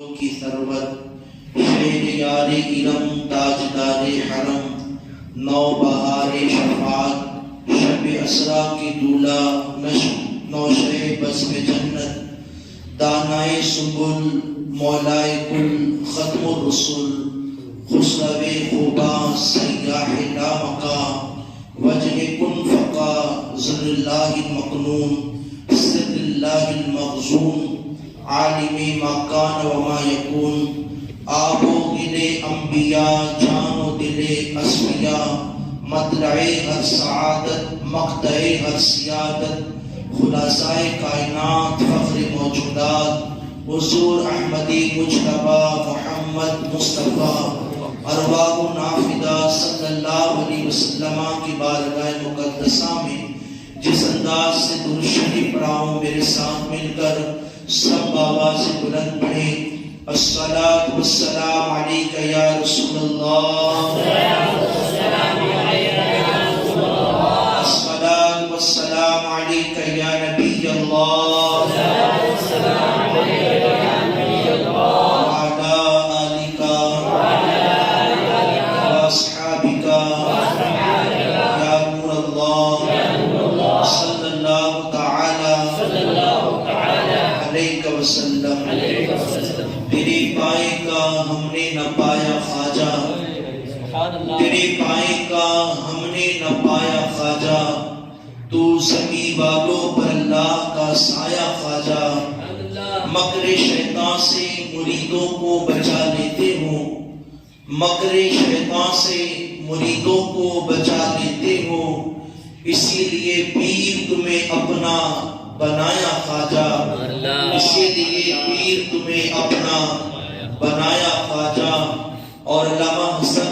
کی ثروت شیر یار ارم تاجدار حرم نو بہار شفاعت شب اسرا کی دولا نوشہ بزم جنت دانائے سنبل مولائے کل ختم الرسل خسرو خوبا سیاح لامکا وجہ کن فقا ذل اللہ المکنون سر اللہ المغزون عالم ما کان و ما یکون آب و گل انبیاء جان و دل اسفیاء مطلع ہر سعادت مقطع ہر سیادت خلاصۂ کائنات فخر موجودات حضور احمدی مجتبی محمد مصطفیٰ ارواح و نافدہ صلی اللہ علیہ وسلم کی بارگاہ مقدسہ میں جس انداز سے درود شریف پڑھاؤں میرے ساتھ مل کر سب آواز بلند پڑھیں الصلاۃ والسلام علیک یا رسول اللہ، الصلاۃ والسلام علیک یا نبی اللہ، وعلی آلک واصحابک یا نور اللہ صلی اللہ تعالی علیہ وسلم۔ تیرے پائے کا ہم نے نہ پایا خواجہ، تیرے پائے کا ہم نے نہ پایا خواجہ، تو زمین والوں پر اللہ کا سایہ خواجہ، مکر شیطان سے مریدوں کو بچا لیتے ہو، مکر شیطان سے مریدوں کو بچا لیتے ہو، اسی لیے پیر تمہیں اپنا بنایا خواجہ، اسی لیے پیر تمہیں اپنا بنایا خواجہ۔ اور علامہ حسن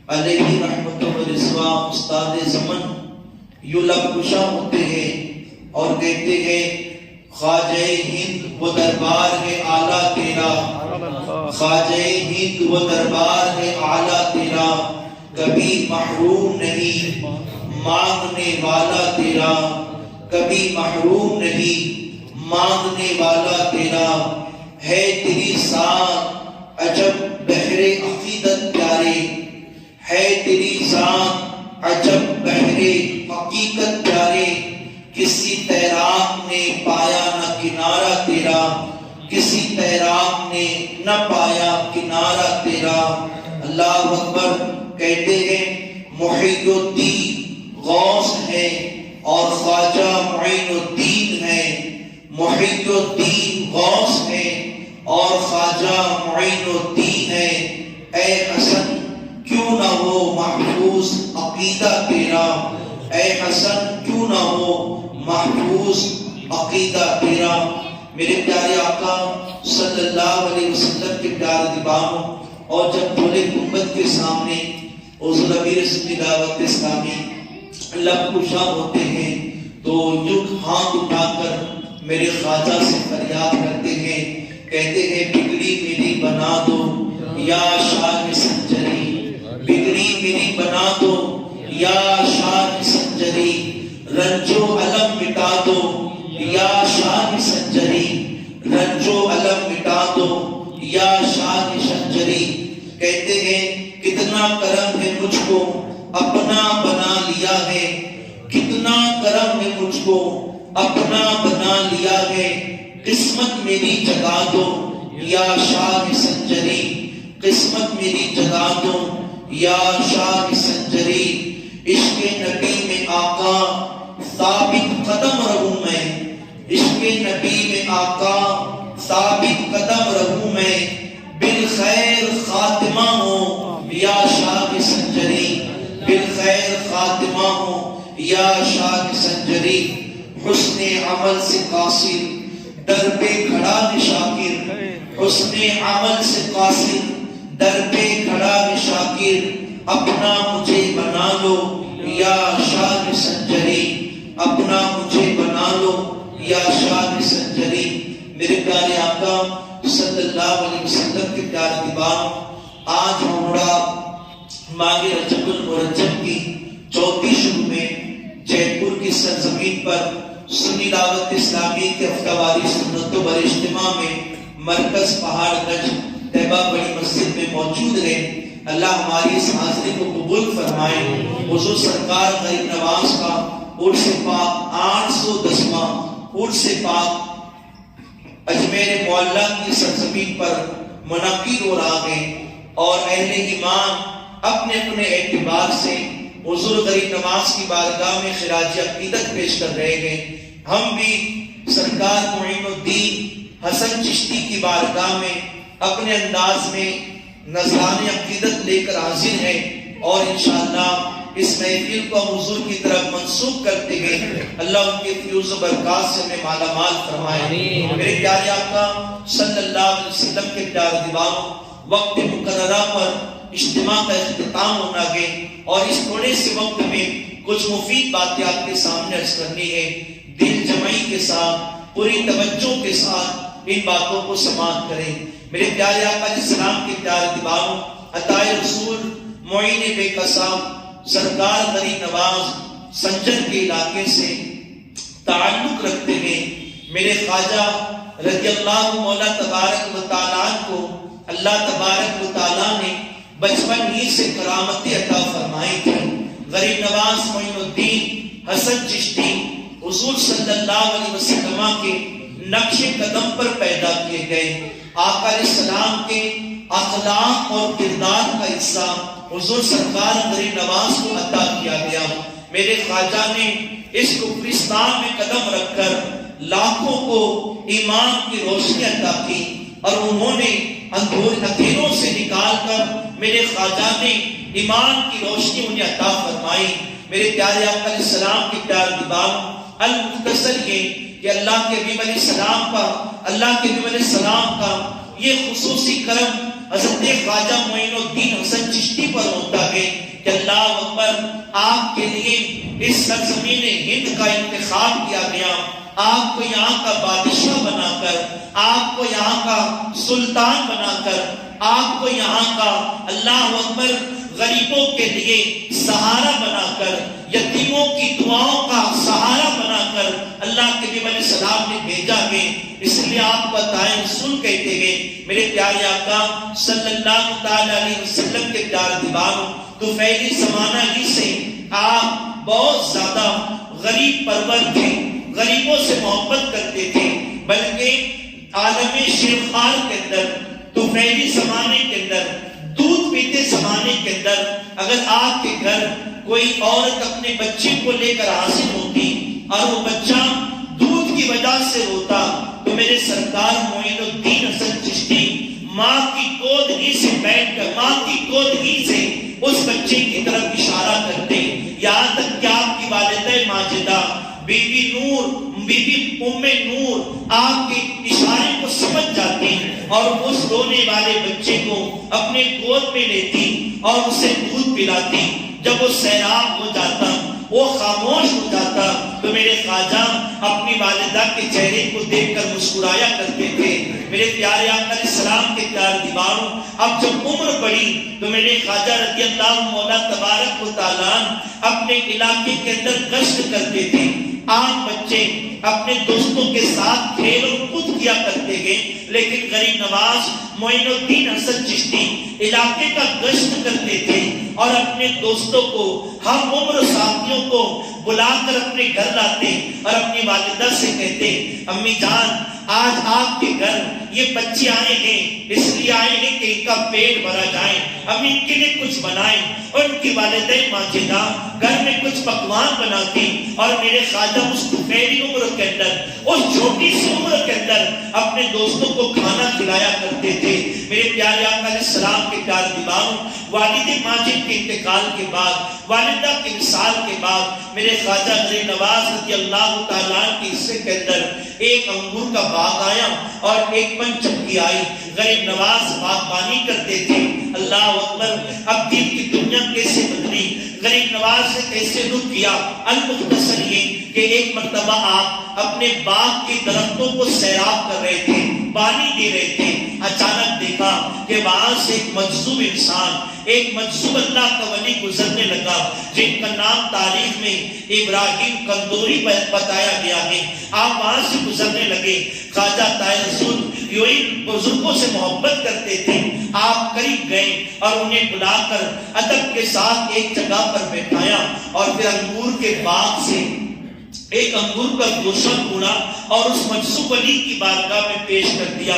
علیہ رحمت و رضوان استاد زمن یوں لب کشا ہوتے ہیں اور کہتے ہیں خواجہ ہند وہ دربار ہے اعلیٰ تیرا، خواجہ ہند وہ دربار ہے اعلیٰ تیرا، کبھی محروم نہیں مانگنے والا تیرا، کبھی محروم نہیں مانگنے والا تیرا، ہے تیری ذات عجب بحر عقیدت پیارے، ہے تیری ذات عجب بحر حقیقت پیارے، کسی تیراک نے پایا نہ کنارہ تیرا، کسی تیراک نے نہ پایا کنارہ تیرا۔ اللہ اکبر کہتے ہیں محی الدین غوث ہے اور خواجہ معین الدین ہے، محی الدین غوث ہے اور خواجہ معین الدین ہے، اے حسن کیوں نہ ہو محفوظ عقیدہ تیرا، اے حسن کیوں نہ ہو محفوظ عقیدہ تیرا۔ میرے پیارے آقا صلی اللہ علیہ وسلم کے پیارے دیوانوں، اور جب پورے امت کے سامنے حضور امیر اسلامی دعوت اسلامی لب کشا ہوتے ہیں تو یوں ہاتھ اٹھا کر میرے خواجہ سے فریاد کرتے ہیں، کہتے ہیں بگڑی میری بنا دو یا شان سنجری، بگڑی میری بنا دو یا شان سنجری، رنج و علم مٹا دو یا شان سنجری، رنج و علم مٹا دو یا شان سنجری۔ کہتے ہیں کتنا کرم ہے مجھ کو اپنا بنا لیا ہے، کتنا کرم ہے مجھ کو اپنا بنا لیا ہے، قسمت میری جگا دو یا شان سنجری، قسمت میری جگا دو یا شان سنجری۔ عشق نبی میں آقا ثابت قدم رہوں میں، عشق نبی میں آقا ثابت قدم رہوں میں، بالخیر خاتمہ ہو یا شان سنجری، بالخیر خاتمہ ہو یا شان سنجری۔ حسن عمل سے قاصر در پہ کھڑا ہے شاکر، حسن عمل سے قاصر در پہ کھڑا ہے شاکر، اپنا مجھے بنا لو یا شان سنجری، اپنا مجھے بنا لو یا شان سنجری۔ میرے پیارے آقا صلی اللہ علیہ وسلم کے پیارے دیوان، آج ہمارا ماہ رجب المرجب کی چوتھی شروع میں جے پور کی سرزمین پر سنی دعوت اسلامی کے ہفتہ واری سنتوں بر اجتماع میں مرکز پہاڑ گنج طیبہ بڑی مسجد میں موجود رہے۔ اللہ ہماری اس حاضری کو قبول فرمائے۔ حضور سرکار غریب نواز کا عرس پاک 810واں عرس پاک اجمیر معلیٰ کی سرزمین پر منعقد ہو رہا ہے، اور اہل ایمان اپنے اپنے اعتبار سے حضور غریب نواز کی بارگاہ میں خراج عقیدت پیش کر رہے ہیں۔ ہم بھی سرکار معین الدین حسن چشتی کی بارگاہ میں اپنے انداز میں نذران عقیدت لے کر حاضر ہیں، اور انشاءاللہ اس محفل کو حضور کی طرف منسوخ کرتے گئے اللہ ان کے فیوز و برکات سے ہمیں مالا مال فرمائے۔ میرے پیارے آقا صلی اللہ علیہ وسلم کے پیارے دیوانوں، وقت مقررہ پر اجتماع کا اختتام ہونا ہے، اور اس تھوڑے سے وقت میں کچھ مفید باتیں آپ کے سامنے عرض کرنی ہے۔ دل جمعی کے ساتھ، پوری توجہ کے ساتھ ان باتوں کو سماعت کریں۔ میرے پیارے آقا علیہ السلام کے پیارے دیوانوں، عطائے رسول معین بے قصاب سرکار غریب نواز سنجر کے علاقے سے تعلق رکھتے ہیں۔ میرے خواجہ رضی اللہ مولا تبارک و تعالیٰ کو اللہ تبارک و تعالیٰ نے بچپن ہی سے کرامتیں عطا فرمائی تھی۔ غریب نواز معین الدین حسن چشتی حضور صلی اللہ علیہ وسلم کے نقش قدم پر پیدا کیے گئے۔ آقا علیہ السلام کے اخلاق اور کردار کا حصہ حضور سرکار غریب نواز کو عطا کیا گیا۔ میرے خواجہ نے اس کفرستان میں قدم رکھ کر لاکھوں کو ایمان کی روشنی عطا کی، اور انہوں نے اندھیروں سے نکال کر میرے خواجہ نے ایمان کی روشنی انہیں عطا فرمائی۔ میرے پیارے آقا علیہ السلام کے پیارے دیوانوں، المختصر یہ کہ اللہ کے حبیب علیہ السلام کا یہ خصوصی کرم حضرت خواجہ معین الدین حسن چشتی پر ہوتا ہے کہ اللہ اکبر، آپ کے لیے اس سرزمین ہند کا انتخاب کیا گیا، آپ کو یہاں کا بادشاہ بنا کر، آپ کو یہاں کا سلطان بنا کر، آپ کو یہاں کا اللہ اکبر غریبوں کے لیے سہارا بنا کر، یتیموں کی دعاؤں کا سہارا بنا کر اللہ کے نبی علیہ السلام نے بھیجا ہے۔ اس لیے آپ کو عطائے رسول کہتے ہیں۔ میرے پیارے آقا صلی اللہ تعالی علیہ وسلم کے پیارے دیوانوں، تو پہلی زمانہ ہی سے آپ بہت زیادہ غریب پرور تھے، غریبوں سے محبت کرتے تھے، بلکہ عالم شیرخوار کے اندر، تو پہلی زمانے کے اندر، دودھ پیتے زمانے کے اندر، اگر آپ کے گھر کوئی عورت اپنے بچے کو لے کر حاضر ہوتی اور وہ بچہ دودھ کی وجہ سے روتا، تو میرے سرکار معین الدین حسن چشتی ماں کی گود ہی سے بیٹھ کر، ماں کی گود ہی سے اس بچے کی طرف اشارہ کرتے، یہاں تک کہ آپ کی والدہ ماجدہ بی بی نور، بی بی ام نور آپ کے اشارے کو سمجھ جاتی، اور اس رونے والے بچے کو اپنے گود میں لیتی اور اسے دودھ پلاتی۔ جب وہ سیراب ہو جاتا، وہ خاموش ہو جاتا، تو میرے خواجہ اپنی والدہ کے چہرے کو دیکھ کر مسکرایا کرتے تھے۔ میرے پیارے آقا علیہ السلام کے پیارے دیوانوں، اب جب عمر بڑھی تو میرے خواجہ رضی اللہ مولا تبارک و تعالیٰ اپنے علاقے کے اندر گشت کرتے تھے۔ عام بچے اپنے دوستوں کے ساتھ کھیل اور کود کیا کرتے گئے، لیکن غریب نواز معین الدین حسن چشتی علاقے کا گشت کرتے تھے، اور اپنے دوستوں کو، ہم عمر ساتھیوں کو بلا کر اپنے گھر لاتے، اور اپنی والدہ سے کہتے، امی جان آج آپ کے گھر یہ بچے آئے ہیں، اس لیے آئے ہیں کہ ان کا پیٹ بھرا جائے، ہم ان کے لیے کچھ بنائیں۔ اور ان کی والدہ ماجدہ گھر میں کچھ پکوان بناتی، اور میرے خواجہ اس دوپہری عمر کے اندر، اس چھوٹی سی عمر کے اندر اپنے دوستوں کو کھانا کھلایا کرتے تھے۔ میرے پیارے آقا علیہ السلام کے پیارے دیوانوں، والد ماجد کے انتقال کے بعد، والدہ کے وصال کے بعد، میرے خواجہ غریب نواز رضی اللہ تعالیٰ کے حصے کے اندر ایک انگور کا باغ آیا اور ایک پن چکی آئی۔ غریب نواز باغبانی کرتے تھے۔ اللہ اکبر، اب دل کی دنیا کیسے بدلی، غریب نواز نے کیسے رخ کیا۔ المختصر یہ کہ ایک مرتبہ آپ اپنے باغ کے درختوں کو سیراب کر رہے تھے، پانی دے رہے تھے، اچانک دیکھا کہ وہاں سے ایک مجذوب انسان، ایک مجذوب اللہ کا ولی گزرنے لگا، جن کا نام تاریخ میں ابراہیم قندوری بتایا گیا ہے، آپ وہاں سے گزرنے لگے۔ خواجہ طاہر رسول ان بزرگوں سے محبت کرتے تھے، آپ قریب گئے اور انہیں بلا کر ادب کے ساتھ ایک جگہ پر بیٹھایا اور پھر انگور کے باغ سے ایک انگور کا گوشہ توڑا اور اس مجذوب علی کی بارگاہ میں پیش کر دیا۔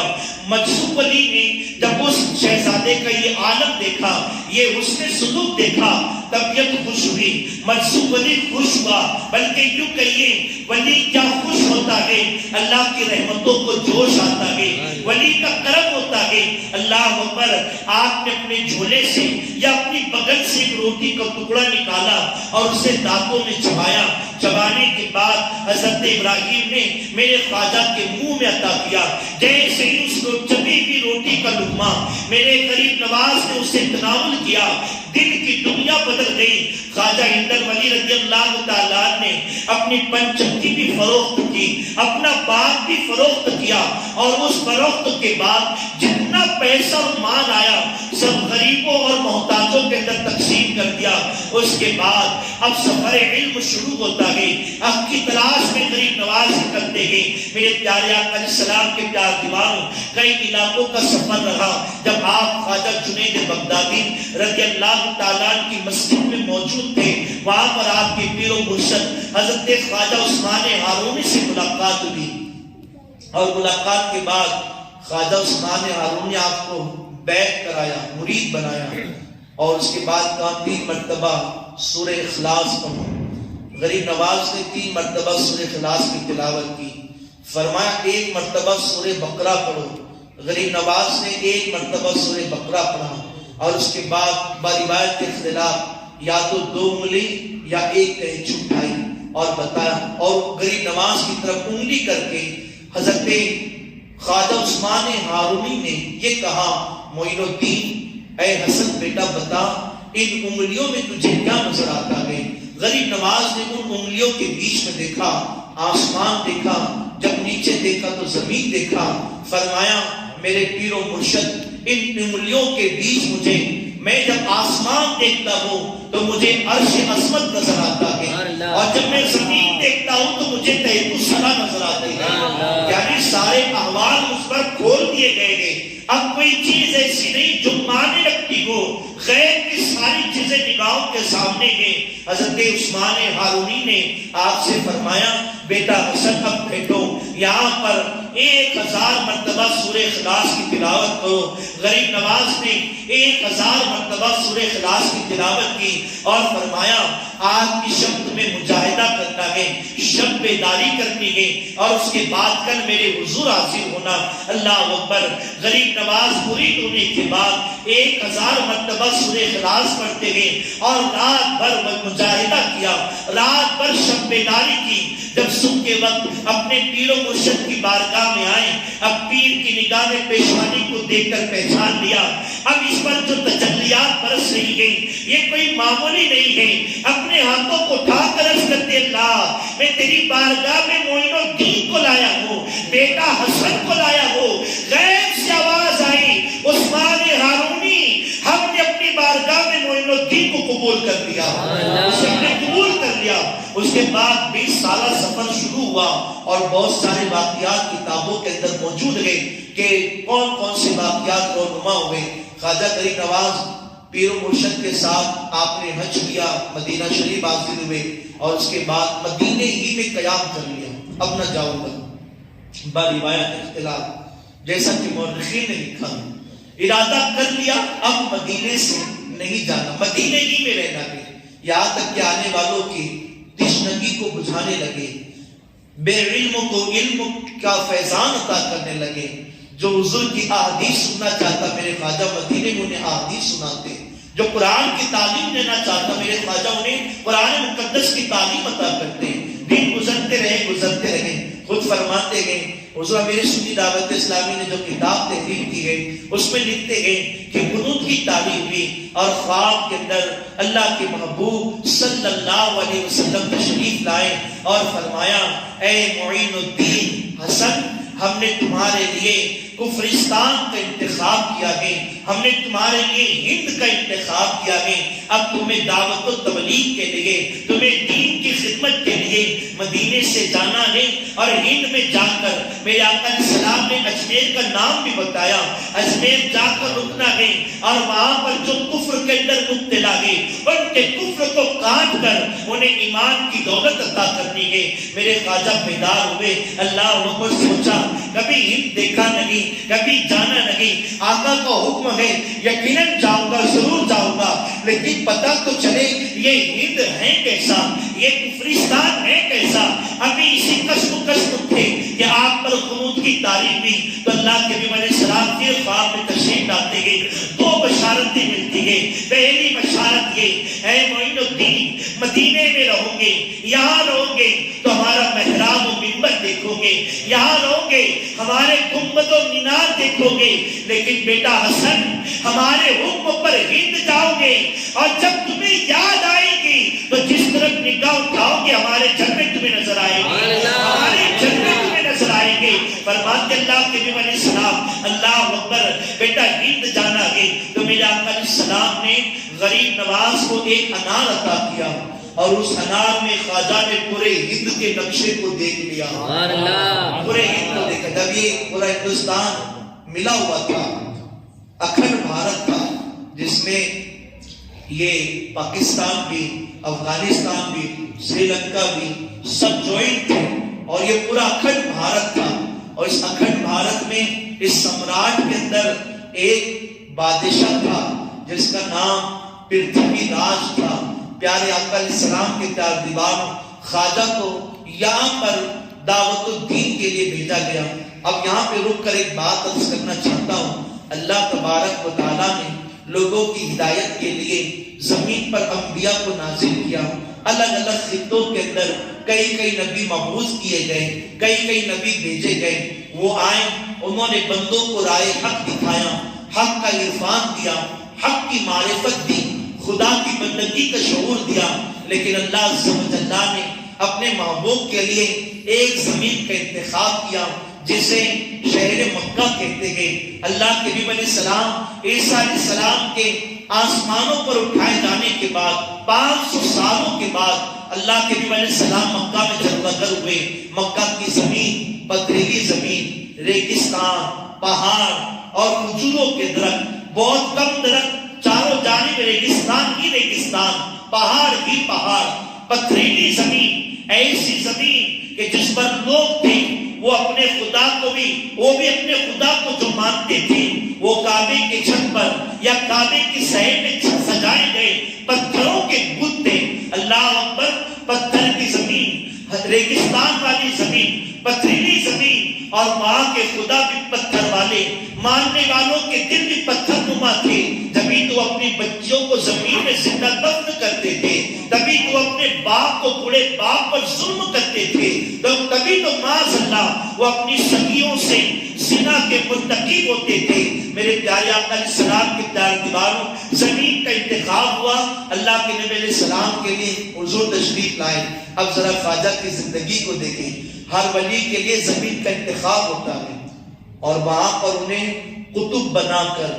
مجذوب علی نے جب اس شہزادے کا یہ عالم دیکھا، یہ حسن سلوک دیکھا، طبیعت خوش ہوئی۔ مجذوب علی خوش ہوا، بلکہ یوں کہیے ولی کیا خوش ہوتا ہے، اللہ کی رحمتوں کو جوش آتا ہے، ولی کا کرم ہوتا ہے۔ اللہ اکبر، آپ نے اپنے جھولے سے یا اپنی بغل سے ایک روٹی کا ٹکڑا نکالا اور اسے دانتوں میں چبایا۔ چبانے کے بعد حضرت ابراہیم نے میرے خواجہ کے منہ میں عطا کیا۔ جیسے ہی اس کو چبی ہوئی روٹی کا لقمہ میرے قریب نواز نے اسے تناول کیا، دل کی دنیا بدل گئی۔ خواجہ حیدر ولی رضی اللہ تعالیٰ نے اپنی پنچکی بھی فروخت کی، اپنا باغ بھی فروخت کیا، اور اس فروخت کے بعد جتنا پیسہ اور مال آیا سب غریبوں اور محتاجوں کے اندر تقسیم کر دیا۔ اس کے بعد اب سفر علم شروع ہوتا ہے، حق کی تلاش میں غریب نواز کرتے ہیں۔ میرے پیارے آقا علیہ السلام کے پیار دیوانوں، کئی علاقوں کا سفر رہا۔ جب آپ خواجہ جنید بغدادی رضی اللہ تعالیٰ کی مسجد میں موجود تھے، وہاں پر آپ کے پیر و مرشد حضرت خواجہ عثمان ہارونی سے ملاقات ہوئی، اور ملاقات کے بعد خواجہ عثمان ہارونی آپ کو بیعت کرایا، مرید بنایا، اور اس کے بعد کہا 3 مرتبہ سورہ اخلاص پڑھو۔ غریب نواز نے 3 مرتبہ سورہ اخلاص کی تلاوت کی۔ فرمایا 1 مرتبہ سورہ بقرہ پڑھو۔ غریب نواز نے 1 مرتبہ سورہ بقرہ پڑھا، اور اس کے بعد بروایت کے خلاف یا تو 2 انگلی یا 1 کینچی اٹھائی اور بتایا، اور غریب نواز کی طرف انگلی کر کے حضرت خواجہ عثمان ہارونی نے یہ کہا، معین الدین، اے حسن بیٹا بتا ان انگلیوں میں تجھے کیا نظر آتا ہے؟ غریب نواز نے ان انگلیوں کے بیچ میں دیکھا، آسمان دیکھا، جب نیچے دیکھا تو زمین دیکھا۔ فرمایا میرے پیر و مرشد، ان انگلیوں کے بیچ مجھے، میں جب آسمان دیکھتا ہوں تو مجھے عرش عظمت نظر آتا ہے، اور جب میں زمین دیکھتا ہوں تو مجھے تحت الثنا نظر آتے ہیں۔ یعنی سارے احوال مجھ پر کھول دیے گئے ہیں۔ اب کوئی چیز ایسی نہیں جو مانے لگتی ہو، غیر کی ساری چیزیں نگاہوں کے سامنے ہیں۔ حضرت عثمان ہارونی نے آپ سے فرمایا بیٹا حسن اب بیٹھو، یہاں پر 1000 مرتبہ سورہ اخلاص کی تلاوت کرو۔ غریب نواز نے 1000 مرتبہ سورہ اخلاص کی تلاوت کی، اور فرمایا آج کی شب میں مجاہدہ کرنا ہے، شب بیداری کرنی ہے، اور اس کے بعد کل میرے حضور حاضر ہونا۔ اللہ اکبر۔ غریب نواز مرید ہونے کے بعد 1000 مرتبہ سورہ اخلاص پڑھتے ہیں، اور رات بھر مجاہدہ کیا، رات بھر شب بیداری کی۔ جب صبح کے وقت اپنے پیر و مرشد کی بارگاہ میں آئے، اب پیر کی نگاہ میں پیشوانی کو دیکھ کر پہچان لیا۔ اب اس پر جو تجلیات برس رہی ہیں یہ کوئی معمولی نہیں ہے۔ اپنے ہاتھوں کو اٹھا کر عرض کرتے اللہ میں تیری بارگاہ میں معین الدین کو لایا ہوں، بیٹا حسن کو لایا ہوں۔ غیب سے آواز آئی عثمان ہارونی، ہم نے اپنی بارگاہ میں معین الدین کو قبول کر لیا، اسے ہم نے قبول کر لیا۔ اس کے بعد 20 سالہ سفر شروع ہوا، اور بہت سارے واقعات کتابوں کے اندر موجود ہیں کہ کون کون سے واقعات رونما ہوئے۔ خواجہ غریب نواز پیر و مرشد کے ساتھ آپ نے حج کیا، مدینہ شریف حاضر ہوئے، اور اس کے بعد مدینے ہی میں قیام کر لیا، اب نہ جاؤں گا۔ بروایت اختلاف جیسا کہ مورخین نے لکھا، ارادہ کر لیا اب مدینے سے نہیں جانا، مدینے ہی میں رہنا ہے، یہاں تک کہ آنے والوں کی تشنگی کو بجھانے لگے، بے علم کو علم کا فیضان عطا کرنے لگے۔ جو حضور کی احادیث سننا چاہتا میرے خواجہ مدینے میں انہیں احادیث سناتے، جو قرآن کی تعلیم لینا چاہتا میرے خواجہ انہیں قرآن مقدس کی تعلیم عطا کرتے۔ دن گزرتے رہے، خود فرماتے گئے حضور میری سنی دعوت اسلامی نے جو کتاب تحریر کی ہے اس میں لکھتے ہیں کہ قنوت کی تعلیم ہوئی، اور خواب کے اندر اللہ کے محبوب صلی اللہ علیہ وسلم تشریف لائے اور فرمایا اے معین الدین حسن، ہم نے تمہارے لیے کفرستان کا انتخاب کیا ہے، ہم نے تمہارے لیے ہند کا انتخاب کیا ہے، اب تمہیں دعوت و تبلیغ کے لیے، تمہیں دین کی خدمت کے لیے مدینے سے جانا ہے، اور ہند میں جا کر میرے آقا علیہ السلام نے اجمیر کا نام بھی بتایا، اجمیر جا کر رکنا ہے، اور وہاں پر جو کفر کے اندر مبتلا ہے ان کے کفر کو کاٹ کر انہیں ایمان کی دولت عطا کرنی ہے۔ میرے خواجہ بیدار ہوئے، اللہ انہوں کو سوچا کبھی ہند دیکھا نہیں، کبھی جانا نہیں، آقا کا حکم ہے یقیناً جاؤں گا، ضرور جاؤں گا، لیکن پتہ تو چلے یہ ہند ہے کیسا، یہ کفرستان ہے کیسا۔ ابھی اسی کشم تھے کہ آپ پر قنوت کی تعریف بھی، تو اللہ کے نبی علیہ السلام پھر خواب میں تشریف لاتے ہیں، دو بشارتیں ملتی ہیں۔ پہلی بشارت یہ، اے معین الدین مدینے میں رہو گے، یہاں رہو گے تو ہمارا محراب و منبر دیکھو گے، یہاں رہو گے ہمارے گنبد و مینار دیکھو گے، لیکن بیٹا حسن ہمارے حکم پر ہند جاؤ گے، اور جب تمہیں یاد آئے گی تو جس طرف نگاہ اٹھاؤ گے ہمارے جنت تمہیں نظر آئے گی، ہمارے جنت تمہیں نظر آئے گی۔ فرماتے اللہ کے نبی علیہ السلام، اللہ اکبر، بیٹا ہند جانا ہے تو میرے آقا علیہ السلام نے غریب نواز کو ایک انار عطا کیا، اور اس انار میں خواجہ نے پورے ہند کے نقشے کو دیکھ لیا، پورے ہند کو دیکھا۔ جب یہ پورا ہندوستان ملا ہوا تھا، اکھنڈ بھارت تھا، جس میں یہ پاکستان بھی، افغانستان بھی، سری لنکا بھی سب جوائنٹ تھے، اور یہ پورا اکھنڈ بھارت تھا، اور اس اکھنڈ بھارت میں اس سمراٹ کے اندر ایک بادشاہ تھا جس کا نام پرتھوی راج تھا۔ پیارے آقا علیہ السلام کے چار دیواروں خواجہ کو یہاں پر دعوت الدین کے لیے بھیجا گیا۔ اب یہاں پہ رک کر ایک بات عرض کرنا چاہتا ہوں، اللہ تبارک و تعالیٰ نے لوگوں کی ہدایت کے لیے زمین پر انبیاء کو نازل کیا، الگ الگ خطوں کے اندر کئی نبی مبعوث کیے گئے، کئی نبی بھیجے گئے۔ وہ آئے، انہوں نے بندوں کو رائے حق دکھایا، حق کا عرفان دیا، حق کی معرفت دی، خدا کی بندگی کا شعور دیا، لیکن اللہ عز و جل نے اپنے محبوب کے لیے ایک زمین کا انتخاب کیا جسے شہر مکہ کہتے ہیں۔ اللہ کے نبی علیہ السلام عیسیٰ علیہ السلام کے آسمانوں پر اٹھائے جانے کے بعد 500 سالوں کے بعد اللہ کے نبی علیہ السلام مکہ میں جلوہ گر ہوئے۔ مکہ کی زمین پتھریلی زمین، ریگستان، پہاڑ اور کھجوروں کے درخت، بہت کم درخت، چاروں جانب ریگستان ہی ریگستان، پہاڑ ہی پہاڑ، پتھریلی زمین، ایسی زمین کہ جس پر لوگ تھے وہ اپنے خدا کو بھی، وہ بھی اپنے خدا کو جو مانتے تھے، وہ کعبے کے چھت پر یا کعبے کی سہن میں سجائے گئے پتھروں کے بت تھے۔ اللہ اکبر، پتھر کی زمین، ریگستان والی زمین، پتھریلی زمین، اور وہاں کے خدا بھی پتھر والے، ماننے والوں کے دل بھی پتھر نما تھے۔ جبھی تو اپنی بچیوں کو زمین میں زندہ دفن کرتے تھے، تبھی تو اپنے باپ کو، بوڑھے باپ پر ظلم کرتے تھے، تبھی تو معاذ اللہ وہ اپنی سخیوں سے زنا کے مرتکب ہوتے تھے۔ میرے پیارے آقا علیہ السلام کی چار دیواروں زمین کا انتخاب ہوا، اللہ کے نبی علیہ السلام کے لیے حضور تشریف لائے۔ اب ذرا خواجہ کی زندگی کو دیکھیں، ہر ولی کے لیے زمین کا انتخاب ہوتا ہے، اور وہاں پر انہیں قطب بنا کر،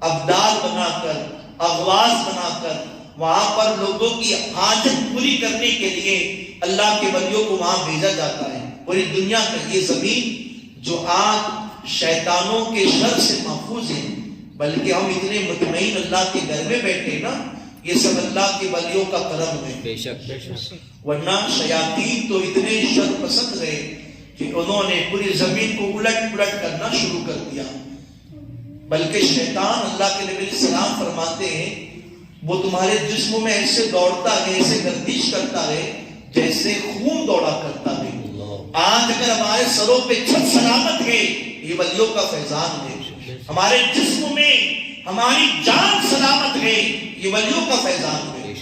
ابدال بنا کر، اغواس بنا کر، وہاں پر لوگوں کی حاجت پوری کرنے کے لیے اللہ کے ولیوں کو وہاں بھیجا جاتا ہے۔ پوری دنیا کا یہ زمین جو آج شیطانوں کے شر سے محفوظ ہے، بلکہ ہم اتنے مطمئن اللہ کے گھر میں بیٹھے نا، یہ سب اللہ کے ولیوں کا کرم ہے۔ بے شک ورنہ شیاطین تو اتنے شر پسند رہے کہ انہوں نے پوری زمین کو الٹ پلٹ کرنا شروع کر دیا۔ بلکہ شیطان، اللہ کے نبی علیہ السلام فرماتے ہیں، وہ تمہارے جسم میں ایسے دوڑتا ہے، ایسے گردش کرتا ہے جیسے خون دوڑا کرتا ہے۔ آج اگر ہمارے سروں پہ چھت سلامت ہے، یہ ولیوں کا فیضان ہے۔ ہمارے جسم میں ہماری جان سلامت ہے، یہ ولیوں کا فیضان ہے۔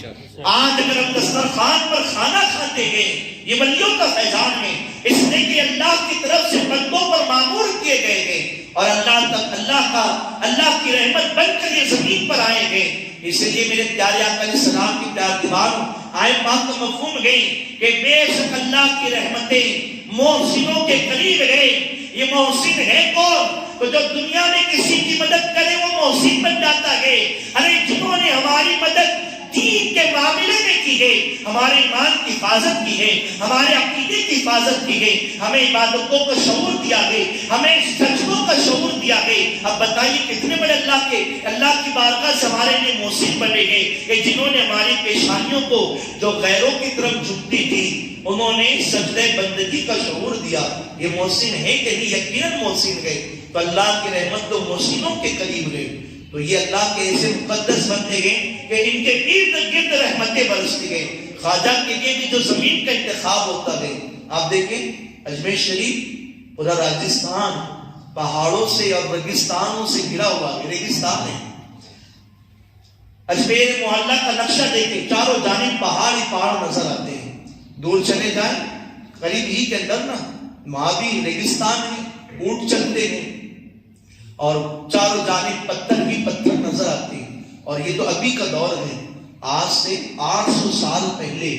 آج اگر ہم دسترخوان پر کھانا کھاتے ہیں، یہ ولیوں کا فیضان ہے، اس لیے کہ اللہ کی طرف سے بندوں پر معمور کیے گئے ہیں، اور اللہ کی رحمت بن کر یہ زمین پر آئے ہیں۔ اس لیے میرے پیارے آقا علیہ السلام کی پیار دیواروں آئے بات کا مفہوم گئی کہ بے شک اللہ کی رحمتیں محسنوں کے قریب ہے۔ یہ محسن ہے کون؟ تو جب دنیا میں کسی کی مدد کرے وہ محسن بن جاتا ہے. ارے جنہوں نے ہماری مدد دین کے معاملے میں کی ہے، ہمارے ایمان کی حفاظت کی ہے، ہمارے عقیدے کی حفاظت کی ہے، ہمیں عبادتوں کا شعور دیا ہے، ہمیں سجدوں کا شعور دیا ہے. اب بتائیے کتنے بڑے اللہ کی بارگاہ سے ہمارے لیے محسن بنے ہیں کہ جنہوں نے ہماری پیشانیوں کو جو غیروں کی طرف جھکتی تھی انہوں نے سجدہ بندگی کا شعور دیا. یہ محسن ہے کہ نہیں؟ یقیناً محسن ہے. تو اللہ کی رحمت تو محسنوں کے قریب ہے. تو یہ اللہ کے ایسے مقدس بندے گئے کہ ان کے ارد گرد رحمتیں برستی گئے. خواجہ کے لیے بھی جو زمین کا انتخاب ہوتا ہے، آپ دیکھیں اجمیر شریف پورا راجستھان پہاڑوں سے اور ریگستانوں سے گھرا ہوا ہے، ریگستان ہے. اجمیر محلہ کا نقشہ دیکھیں، چاروں جانب پہاڑ ہی پہاڑ نظر آتے ہیں. دور چلے جائیں قریب ہی کے اندر نا وہاں بھی ریگستان ہے، اونٹ چلتے ہیں اور چاروں جانب پتھر بھی پتھر نظر آتے ہیں. اور یہ تو ابھی کا دور ہے. آج سے 800 سال پہلے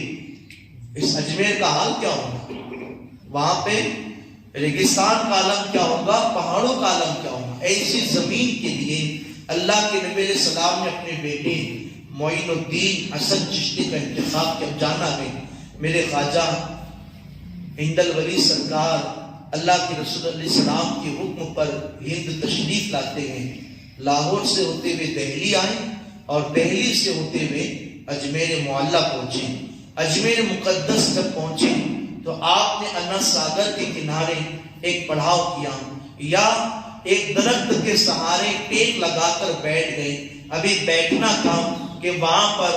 اس اجمیر کا حال کیا ہوگا؟ وہاں پہ ریگستان کا عالم کیا ہوگا، پہاڑوں کا عالم کیا ہوگا. ایسی زمین کے لیے اللہ کے نبی علیہ السلام نے اپنے بیٹے معین الدین حسن چشتی کا انتخاب کیا. جانا ہے میرے خواجہ ہند الولی سرکار اللہ کے رسول علیہ السلام کے حکم پر ہند تشریف لاتے ہیں. لاہور سے ہوتے ہوئے دہلی آئے اور دہلی سے ہوتے ہوئے اجمیر معلیٰ پہنچے. اجمیر مقدس جب پہنچے تو آپ نے انا ساگر کے کنارے ایک پڑاؤ کیا یا ایک درخت کے سہارے ٹیک لگا کر بیٹھ گئے. ابھی بیٹھنا تھا کہ وہاں پر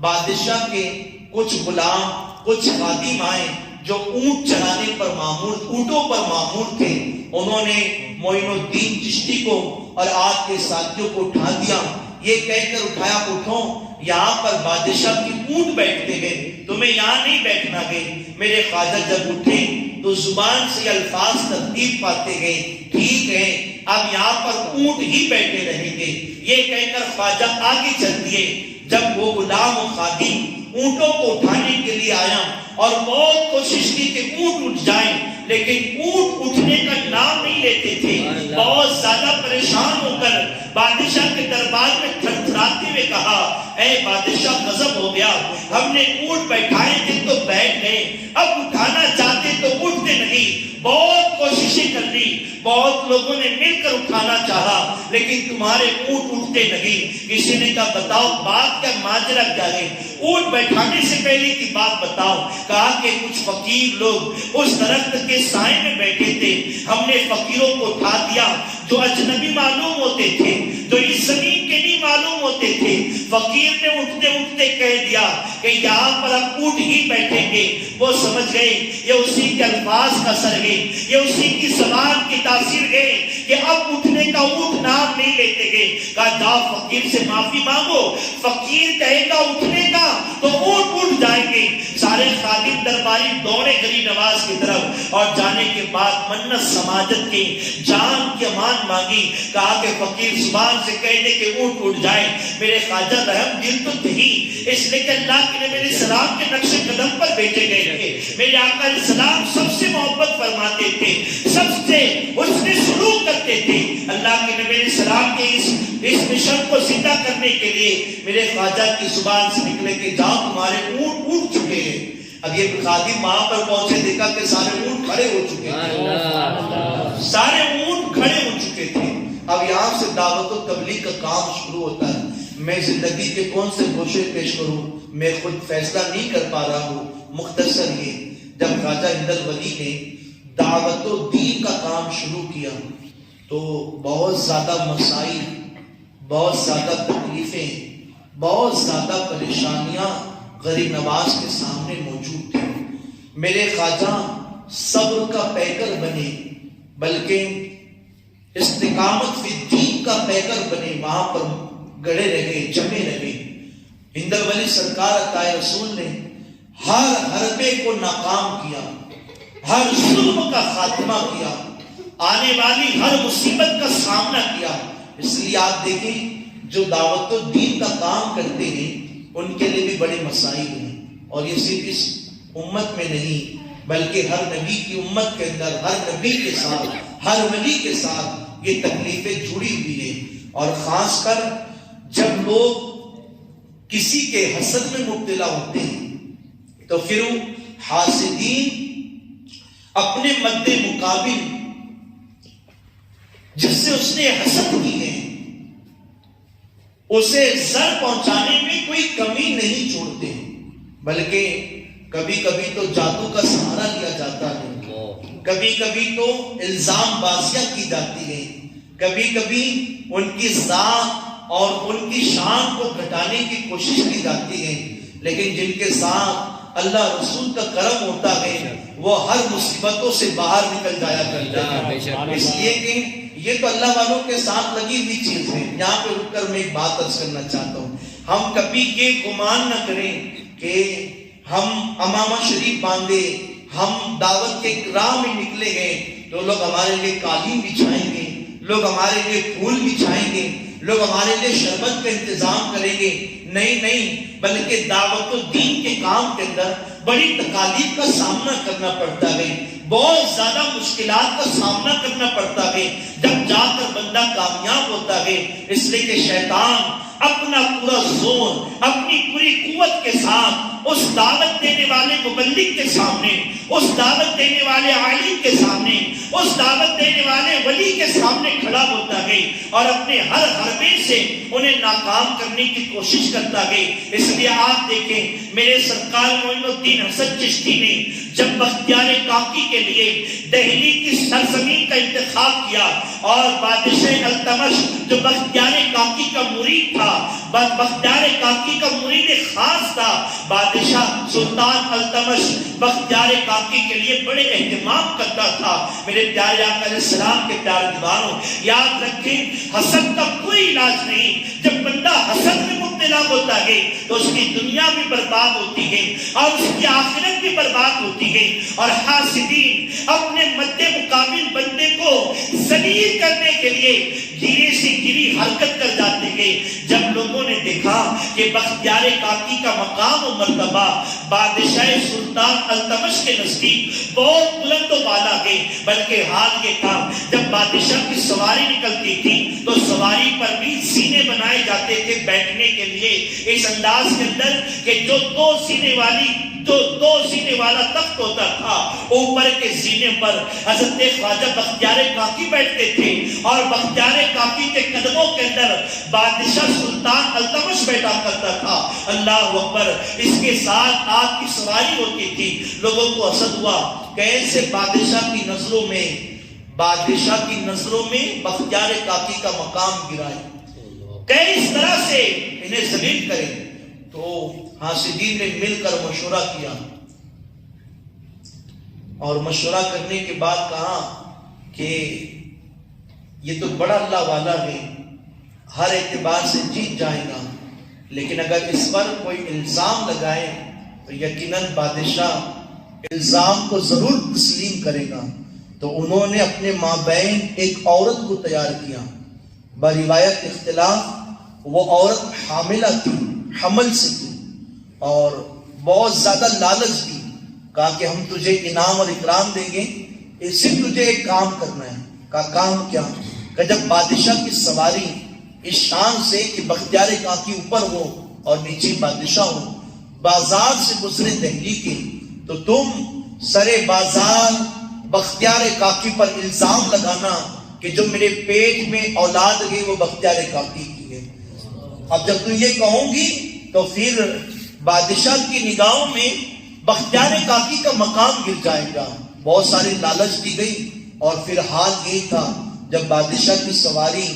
بادشاہ کے کچھ غلام، کچھ خادم آئے جو اونٹ چرانے پر معمور، اونٹوں پر معمور تھے. انہوں نے معین الدین چشتی کو اور آپ کے ساتھیوں کو اٹھا دیا. یہ کہہ کر اٹھایا، اٹھو یہاں پر بادشاہ کی اونٹ بیٹھتے ہیں، تمہیں یہاں نہیں بیٹھنا گے. میرے خواجہ جب اٹھے تو زبان سے الفاظ ترتیب پاتے گئے، ٹھیک ہے اب یہاں پر اونٹ ہی بیٹھے رہیں گے. یہ کہہ کر خواجہ آگے چل دیے. جب وہ غلام و خادم اونٹوں کو اٹھانے کے لیے آیا اور بہت کوشش کی کہ اونٹ اٹھ جائیں، لیکن اونٹ اٹھنے کا نام نہیں لیتے تھے. بہت زیادہ پریشان ہو کر بادشاہ کے دربار میں تھرتھراتے ہوئے کہا، اے بادشاہ غضب ہو گیا، ہم نے اونٹ بیٹھائے تھے تو بیٹھ گئے، اب اٹھانا چاہتے تو اٹھتے نہیں. بہت کوششیں کر لی، بہت لوگوں نے مل کر اٹھانا چاہا لیکن تمہارے اونٹ اٹھتے نہیں. کسی نے کہا بتاؤ بات کیا، ماجرا کیا ہے؟ اونٹ بیٹھانے سے پہلے کی بات بتاؤ. کہا کہ کچھ فقیر لوگ اس درخت کے سائے میں بیٹھے تھے، ہم نے فقیروں کو اٹھا دیا جو اجنبی معلوم ہوتے تھے، جو اس زمین کے نہیں معلوم ہوتے تھے. فقیر نے اٹھتے اٹھتے کہہ دیا کہ یہاں پر ہم اونٹ ہی بیٹھیں گے. وہ سمجھ گئے یہ اسی کے الفاظ کا اثر ہے، یہ اسی کی زبان کی تاثیر ہے کہ اب اٹھنے کا اونٹ نام نہیں لیتے گے. کہا جاؤ فقیر سے معافی مانگو، فقیر کہے گا اٹھنے کا تو اونٹ اٹھ جائیں گے. سارے خادم درباری دوڑے گلی نواز کی طرف اور جانے کے بعد منت سماجت کی جان کی امان مانگی. کہا کہ فقیر زبان سے کہہ دے کہ اونٹ اٹھ جائے. میرے خواجہ رحم دل تو تھی، اس لیے کہ اللہ کے نبی علیہ السلام کے نقش قدم پر بھیجے گئے تھے. میرے آقا علیہ السلام سب سے محبت فرماتے تھے، سب سے حسن سلوک کرتے تھے. اللہ کے نبی علیہ السلام کے اس مشن کو زندہ کرنے کے لیے میرے خواجہ کی زبان سے نکلے کہ جاؤ تمہارے اونٹ اٹھ چکے ہیں. اب یہ خادم وہاں پر پہنچے، دیکھا کہ سارے اونٹ کھڑے ہو چکے تھے، سارے اونٹ کھڑے ہو چکے تھے. اب یہاں سے دعوت و تبلیغ کا کام شروع ہوتا ہے. میں زندگی کے کون سے گوشے پیش کروں میں خود فیصلہ نہیں کر پا رہا ہوں. مختصر یہ، جب خواجہ ہند الولی نے دعوت و دین کا کام شروع کیا تو بہت زیادہ مسائل، بہت زیادہ تکلیفیں، بہت زیادہ پریشانیاں غریب نواز کے سامنے موجود تھی. میرے خواجہ صبر کا پیکر بنے، بلکہ استقامت فی الدین کا پیکر بنے. وہاں پر گڑے رہے، جمے رہے. ہند الولی سرکار عطا رسول نے ہر حربے کو ناکام کیا، ہر ظلم کا خاتمہ کیا، آنے والی ہر مصیبت کا سامنا کیا. اس لیے آپ دیکھیں جو دعوت و دین کا کام کرتے ہیں ان کے لیے بھی بڑے مسائل ہیں. اور یہ صرف اس امت میں نہیں بلکہ ہر نبی کی امت کے اندر، ہر نبی کے ساتھ، ہر ولی کے ساتھ یہ تکلیفیں جڑی ہوئی ہیں، اور خاص کر جب لوگ کسی کے حسد میں مبتلا ہوتے ہیں تو پھر حاسدین اپنے مد مقابل جس سے اس نے حسد کی ہے اسے زر پہنچانے میں کوئی کمی نہیں چھوڑتے، بلکہ کبھی کبھی تو جادو کا سہارا لیا جاتا ہے، کبھی کبھی تو الزام بازیاں کی جاتی ہیں، کبھی کبھی ان کی ذات اور ان کی شان کو گھٹانے کی کوشش کی جاتی ہے، لیکن جن کے ساتھ اللہ رسول کا کرم ہوتا ہے وہ ہر مصیبتوں سے باہر نکل جایا کرتے ہیں، اس لیے کہ یہ تو اللہ والوں کے ساتھ لگی ہوئی چیز ہے۔ یہاں پہ رک کر میں ایک بات عرض کرنا چاہتا ہوں، ہم کبھی یہ گمان نہ کریں کہ ہم امامہ شریف باندھے، ہم دعوت کے راہ میں نکلے گئے تو لوگ ہمارے لیے قالین بچھائیں گے، لوگ ہمارے لیے پھول بچھائیں گے، لوگ ہمارے لیے شربت کا انتظام کریں گے، نہیں، بلکہ دعوت و دین کے کام کے اندر بڑی تکالیف کا سامنا کرنا پڑتا ہے، بہت زیادہ مشکلات کا سامنا کرنا پڑتا ہے جب جا کر بندہ کامیاب ہوتا ہے، اس لیے کہ شیطان اپنا پورا زور، اپنی پوری قوت کے ساتھ اس دعوت دینے والے مبلغ کے سامنے، اس دعوت دینے والے عالم کے سامنے، اس دعوت دینے والے ولی کے سامنے کھڑا ہوتا ہے اور اپنے ہر حربے سے انہیں ناکام کرنے کی کوشش کرتا ہے۔ اس لیے آپ دیکھیں میرے سرکار معین الدین حسن چشتی نے جب بختیار کاکی کے لیے دہلی کی سرزمین کا انتخاب کیا اور بادشاہ التمش جو بختیار کاکی کا مرید تھا، بختیار کاکی کا مرید خاص تھا، بادشاہ سلطان التمش بختیار کاکی کے لیے بڑے اہتمام کرتا تھا۔ میرے پیارے آقا علیہ السلام کے پیارے دیوانوں، یاد رکھیں حسد کا کوئی علاج نہیں۔ جب بندہ حسد میں مبتلا ہوتا ہے تو اس کی دنیا بھی برباد ہوتی ہے اور اس کی آخرت بھی برباد ہوتی ہے، اور حاسدین اپنے مد مقابل بندے کو ذلیل کرنے کے لیے گرے سے گری حرکت کر جاتے ہیں۔ جب لوگوں نے دیکھا کہ بختیار کاکی کا مقام و مرتبہ بادشاہ سلطان التمش کے نزدیک بہت بلند و بالا ہے، بلکہ حال یہ تھا جب بادشاہ کی سواری نکلتی تھی تو سواری پر بھی سینے بنائے جاتے تھے بیٹھنے کے لیے، اس انداز کے اندر کہ جو دو سینے والا تخت ہوتا تھا، اوپر کے سینے پر حضرت خواجہ بختیار کاکی بیٹھتے تھے اور بختیار کاکی کے قدموں کے اندر بادشاہ سلطان التمش بیٹھا کرتا تھا۔ اللہ اکبر! اس کے ساتھ آپ کی سواری ہوتی تھی، لوگوں کو حسد ہوا کیسے بادشاہ کی نظروں میں بختیار کاکی کا مقام گرائے، کس طرح سے انہیں ذلیل کریں۔ تو حاسدین نے مل کر مشورہ کیا اور مشورہ کرنے کے بعد کہا کہ یہ تو بڑا اللہ والا ہے، ہر اعتبار سے جیت جائے گا، لیکن اگر اس پر کوئی الزام لگائے تو یقیناً بادشاہ الزام کو ضرور تسلیم کرے گا۔ تو انہوں نے اپنے مابین ایک عورت کو تیار کیا، بروایت اختلاف وہ عورت حاملہ تھی، حمل سے تھی اور بہت زیادہ لالچ دی، کہا کہ ہم تجھے انعام اور اکرام دیں گے، صرف تجھے ایک کام کرنا ہے۔ کہا کام کیا؟ کہ جب بادشاہ کی سواری اس شان سے کہ بختیار کاکی اوپر ہو اور نیچے بادشاہ ہو، بازار سے گزرے دہلی کے، تو تم سرے بازار بختیار کاکی پر الزام لگانا کہ جو میرے پیٹ میں اولاد ہے وہ بختیار کاکی کی ہے۔ اب جب تم یہ کہوں گی تو پھر بادشاہ کی نگاہوں میں بختیار کاکی کا مقام گر جائے گا۔ بہت ساری لالچ دی گئی اور پھر حال یہ تھا جب بادشاہ کی سواری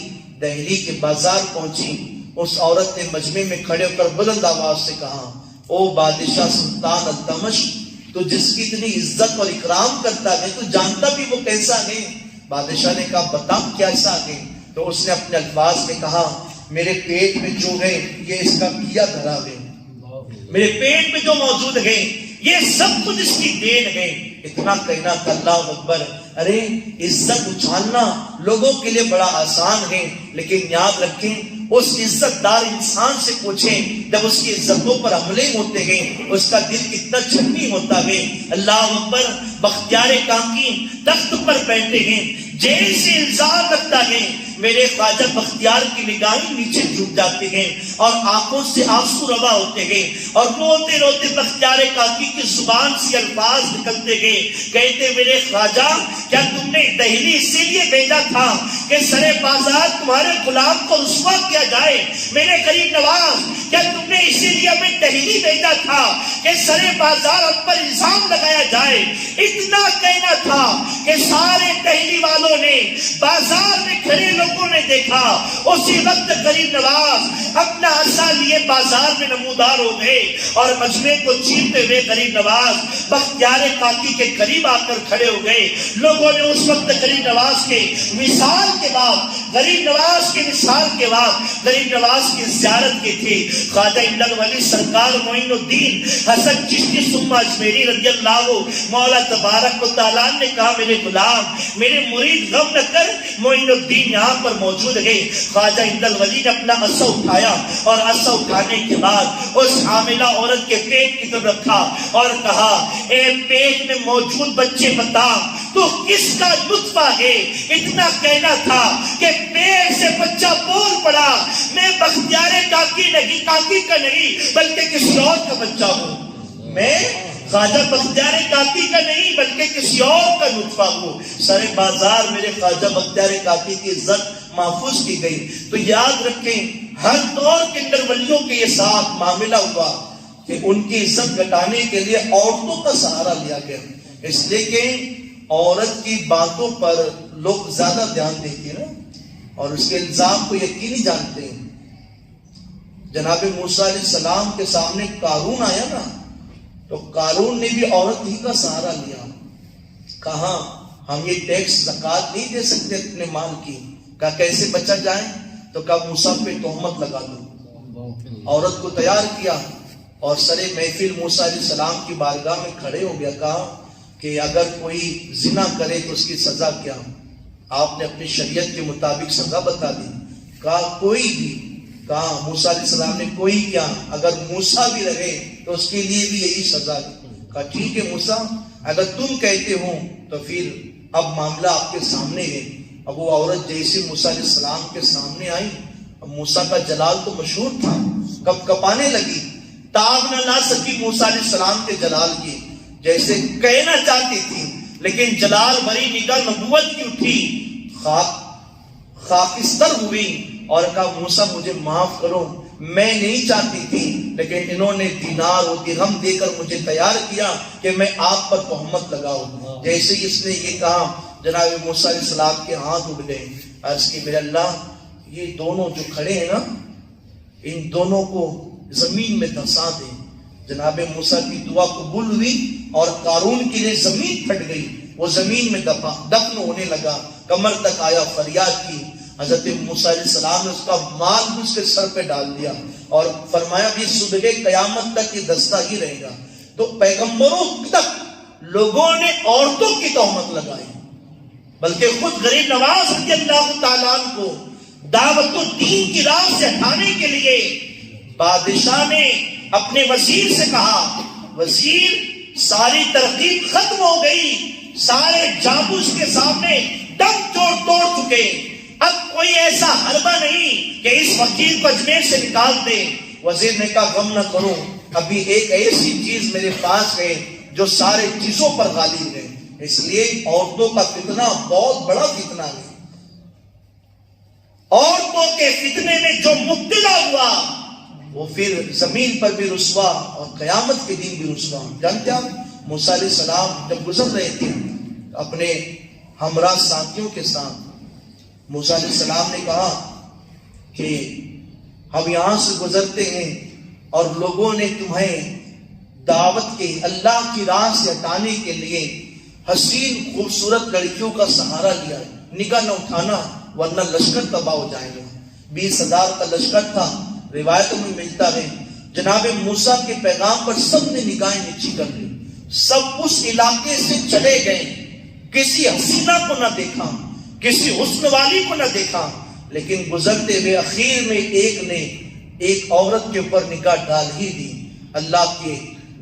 دہلی کے بازار پہنچی، اس عورت نے مجمع میں کھڑے ہو کر بلند آواز سے کہا، او بادشاہ سلطان التمش، تو جس کی اتنی عزت اور اکرام کرتا ہے تو جانتا بھی وہ کیسا ہے؟ بادشاہ نے کہا بتا کیسا ہے؟ تو اس نے اپنے الفاظ میں کہا، میرے پیٹ میں جو ہے یہ اس کا کیا دھرا ہے، میرے پیٹ میں جو موجود ہے یہ سب کچھ اس کی دین ہے۔ اتنا کہنا کہ اللہ اکبر! ارے عزت اچھالنا لوگوں کے لیے بڑا آسان ہے، لیکن یاد رکھیں اس عزت دار انسان سے پوچھیں جب اس کی عزتوں پر حملے ہوتے ہیں اس کا دل کتنا چھنی ہوتا ہے۔ اللہ اکبر! بختیار کاکی تخت پر بیٹھے ہیں، جیسے الزام لگتا ہے میرے خواجہ بختیار کی نگاہیں نیچے جھک جاتے ہیں اور آنکھوں سے آنسو روا ہوتے ہیں اور روتے روتے بختیار کاکی کی زبان سے الفاظ نکلتے گئے. کہتے میرے خواجہ کیا تم نے دہلی اسی لیے بھیجا تھا کہ سرے بازار تمہارے غلام کو رسوا کیا جائے؟ میرے غریب نواز کیا تم نے اسی لیے ہمیں دہلی بھیجا تھا کہ سرے بازار ہم پر الزام لگایا جائے؟ اتنا کہنا تھا کہ سارے دہلی والوں نے بازار میں کھڑے لوگوں نے دیکھا. اسی وقت غریب نواز اپنا عصا لیے بازار میں نمودار ہو گئے اور مجمع کو چیرتے ہوئے غریب نواز بختیار کاکی کے قریب آ کر کھڑے ہو گئے. لوگوں نے اس وقت غریب نواز کے وصال کے بعد غریب نواز کے وصال کے بعد غریب نواز کی زیارت کی تھی. خواجہ امداد ولی سرکار معین الدین حسن چشتی ثم اجمیری رضی اللہ مولا تبارک و تعالیٰ نے کہا میرے غلام میرے مرید غم نہ کر، معین الدین یہاں پر موجود ہے. خواجہ امداد ولی نے اپنا عصا اٹھایا اور عصا اٹھانے کے بعد اس حاملہ عورت کے پیٹ کی طرف رکھا اور کہا اے پیٹ میں موجود بچے بتا تو کس کا نطفہ ہے؟ اتنا کہنا تھا کہ پیٹ سے بچہ بول پڑا میں بختیار کاکی کا نہیں بلکہ کسی اور کا بچہ ہوں، میں خواجہ بختیار کاکی کا نہیں بلکہ کسی اور کا نطفہ ہوں. سارے بازار میرے خواجہ بختیار کاکی کی عزت محفوظ کی گئی. تو یاد رکھیں ہر دور کے اندر ولیوں کے یہ ساتھ معاملہ ہوا کہ ان کی عزت گھٹانے کے لیے عورتوں کا سہارا لیا گیا، اس لیے کہ عورت کی باتوں پر لوگ زیادہ دھیان دیتے ہیں اور اس کے الزام کو یقینی جانتے ہیں. جناب موسیٰ علیہ السلام کے سامنے قارون آیا نا، تو قارون نے بھی عورت ہی کا سہارا لیا. کہا ہم یہ ٹیکس زکوٰۃ نہیں دے سکتے اپنے مال کی. کہا کیسے بچا جائے؟ تو کہا موسیٰ پہ تہمت لگا دو. عورت کو تیار کیا اور سرے محفل موسیٰ علیہ السلام کی بارگاہ میں کھڑے ہو گیا. کہا کہ اگر کوئی زنا کرے تو اس کی سزا کیا؟ آپ نے اپنی شریعت کے مطابق سزا بتا دی. کہا کوئی بھی. کہا موسیٰ علیہ السلام نے کوئی کیا؟ اگر موسیٰ بھی رہے تو اس کے لیے بھی یہی سزا ہے. کہا ٹھیک ہے موسیٰ اگر تم کہتے ہو تو پھر اب معاملہ آپ کے سامنے ہے. اب وہ عورت جیسے موسیٰ علیہ السلام کے سامنے آئی، اب موسیٰ کا جلال تو مشہور تھا، کب کپانے لگی، تاب نہ لا سکی موسیٰ علیہ السلام کے جلال کی. جیسے کہنا چاہتی تھی لیکن جلال بھری نگاہ نبوت کی اٹھی، خاکستر ہوئی اور کہا موسیٰ مجھے معاف کرو، میں نہیں چاہتی تھی لیکن انہوں نے دینار و درہم دے کر مجھے تیار کیا کہ میں آپ پر تہمت لگاؤں. جیسے ہی اس نے یہ کہا جناب موسیٰ علیہ السلام کے ہاتھ اٹھ گئے. عرض کی میرے اللہ یہ دونوں جو کھڑے ہیں نا ان دونوں کو زمین میں دھسا دے. جناب موسیٰ کی دعا قبول ہوئی اور قارون کے لیے زمین پھٹ گئی. وہ زمین میں دفن ہونے لگا، کمر تک آیا، فریاد کی. حضرت موسیٰ علیہ السلام نے اس کا مال بھی اس کے سر پہ ڈال دیا اور فرمایا بھی صبح قیامت تک یہ دستہ ہی رہے گا. تو پیغمبروں تک لوگوں نے عورتوں کی تہمت لگائی، بلکہ خود غریب نواز رضی اللہ تعالیٰ عنہ کو دعوت الدین کی راہ سے ہٹانے کے لیے بادشاہ نے اپنے وزیر سے کہا وزیر ساری ترتیب ختم ہو گئی، سارے جادو اس کے سامنے دم توڑ چکے، اب کوئی ایسا حربہ نہیں کہ اس وکیل کو اجمیر سے نکال دے. وزیر نے کہا غم نہ کرو، ابھی ایک ایسی چیز میرے پاس ہے جو سارے چیزوں پر غالب ہے. اس لیے عورتوں کا فتنہ بہت بڑا فتنہ ہے. عورتوں کے فتنے میں جو مبتلا ہوا وہ پھر زمین پر بھی رسوا اور قیامت کے دن بھی رسوا. جانتے آپ موسیٰ علیہ السلام جب گزر رہے تھے اپنے ہمراہ ساتھیوں کے ساتھ، موسیٰ علیہ السلام نے کہا کہ ہم یہاں سے گزرتے ہیں اور لوگوں نے تمہیں دعوت کے اللہ کی راہ سے ہٹانے کے لیے حسین خوبصورت لڑکیوں کا سہارا لیا ہے، نگاہ نہ اٹھانا ورنہ لشکر تباہ ہو جائے گا. 20,000 کا لشکر تھا، روایتوں میں ملتا ہے. جناب موسیٰ کے پیغام پر سب نے نگاہیں نیچی کر لی، سب اس علاقے سے چلے گئے. کسی حسینہ کو نہ دیکھا، کسی حسن والی کو نہ دیکھا، لیکن گزرتے ہوئے اخیر میں ایک نے ایک عورت کے اوپر نگاہ ڈال ہی دی. اللہ کے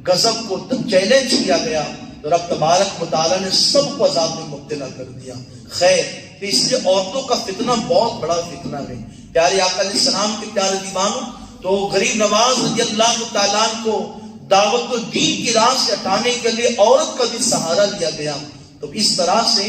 غضب کو چیلنج کیا گیا تو رب تبارک و تعالیٰ نے سب کو عذاب میں مبتلا کر دیا. خیر تو اس لیے عورتوں کا فتنہ بہت بڑا فتنہ ہے. پیارے آقا علیہ السلام کے پیارے دیوانوں، تو غریب نواز رضی اللہ تعالیٰ عنہ کو دعوت الدین کی راہ سے ہٹانے کے لیے عورت کا بھی سہارا لیا گیا. تو اس طرح سے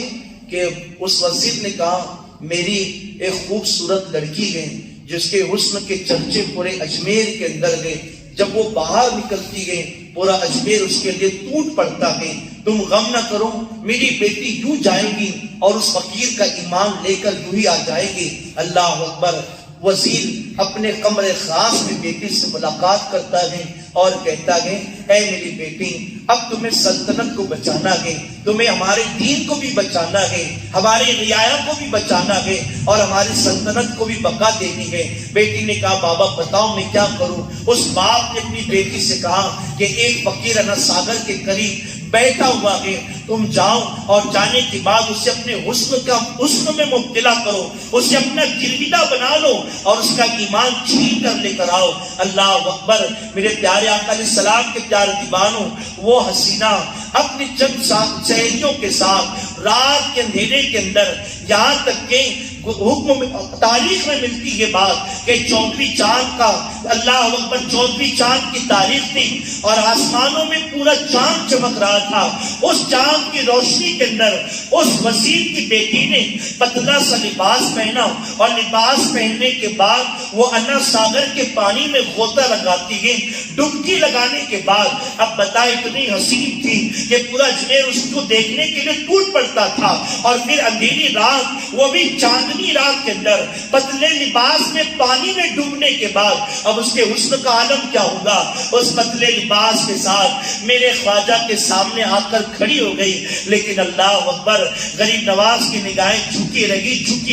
کہ اس وزیر نے کہا میری ایک خوبصورت لڑکی ہے جس کے حسن کے چرچے پورے اجمیر کے اندر گئے، جب وہ باہر نکلتی گئی پورا اجمیر اس کے لیے ٹوٹ پڑتا ہے. تم غم نہ کرو، میری بیٹی یوں جائے گی اور اس فقیر کا ایمان لے کر یوں ہی آ جائے گی. اللہ اکبر. وزیر اپنے کمرے خاص میں بیٹی سے ملاقات کرتا ہے اور کہتا ہے اے میری بیٹی، اب تمہیں سلطنت کو بچانا ہے، تمہیں ہمارے دین کو بھی بچانا ہے، ہماری رعایا کو بھی بچانا ہے اور ہماری سلطنت کو بھی بقا دینی ہے. بیٹی نے کہا بابا بتاؤ میں کیا کروں. اس باپ نے اپنی بیٹی سے کہا کہ ایک فقیر انا ساگر کے قریب بیٹھا ہوا ہے، تم جاؤ اور جانے کے بعد اسے اپنے حسن میں مبتلا کرو، اسے اپنا گرویدہ بنا لو اور اس کا ایمان چھین کر لے کر آؤ. اللہ اکبر. میرے پیارے آقا علیہ السلام کے پیارے دیوانوں، وہ حسینہ اپنی چند سہیلیوں کے ساتھ رات کے اندھیرے کے اندر، یہاں تک کہ حکم تاریخ میں ملتی یہ بات کہ 14ویں چاند کا، اللہ اکبر، 14ویں چاند کی تاریخ تھی اور آسمانوں میں پورا چاند چمک رہا تھا. اس چاند کی روشنی کے اندر اس وزیر کی بیٹی نے پتلا سا لباس پہنا اور لباس پہننے کے بعد وہ انا ساگر کے پانی میں غوطہ لگاتی گئی. ڈبکی لگانے کے بعد اب بتا اتنی حسین تھی کہ پورا اجمیر اس کو دیکھنے کے لیے ٹوٹ پڑتا تھا. اور پھر اندھیری رات، وہ بھی چاندنی رات کے اندر پتلے لباس میں پانی میں ڈوبنے کے بعد اب اس کے حسن کا عالم کیا ہوگا. اس پتلے لباس کے ساتھ میرے خواجہ کے سامنے آ کر کھڑی ہو گئی. لیکن اللہ اکبر، غریب نواز کی نگاہیں جھکی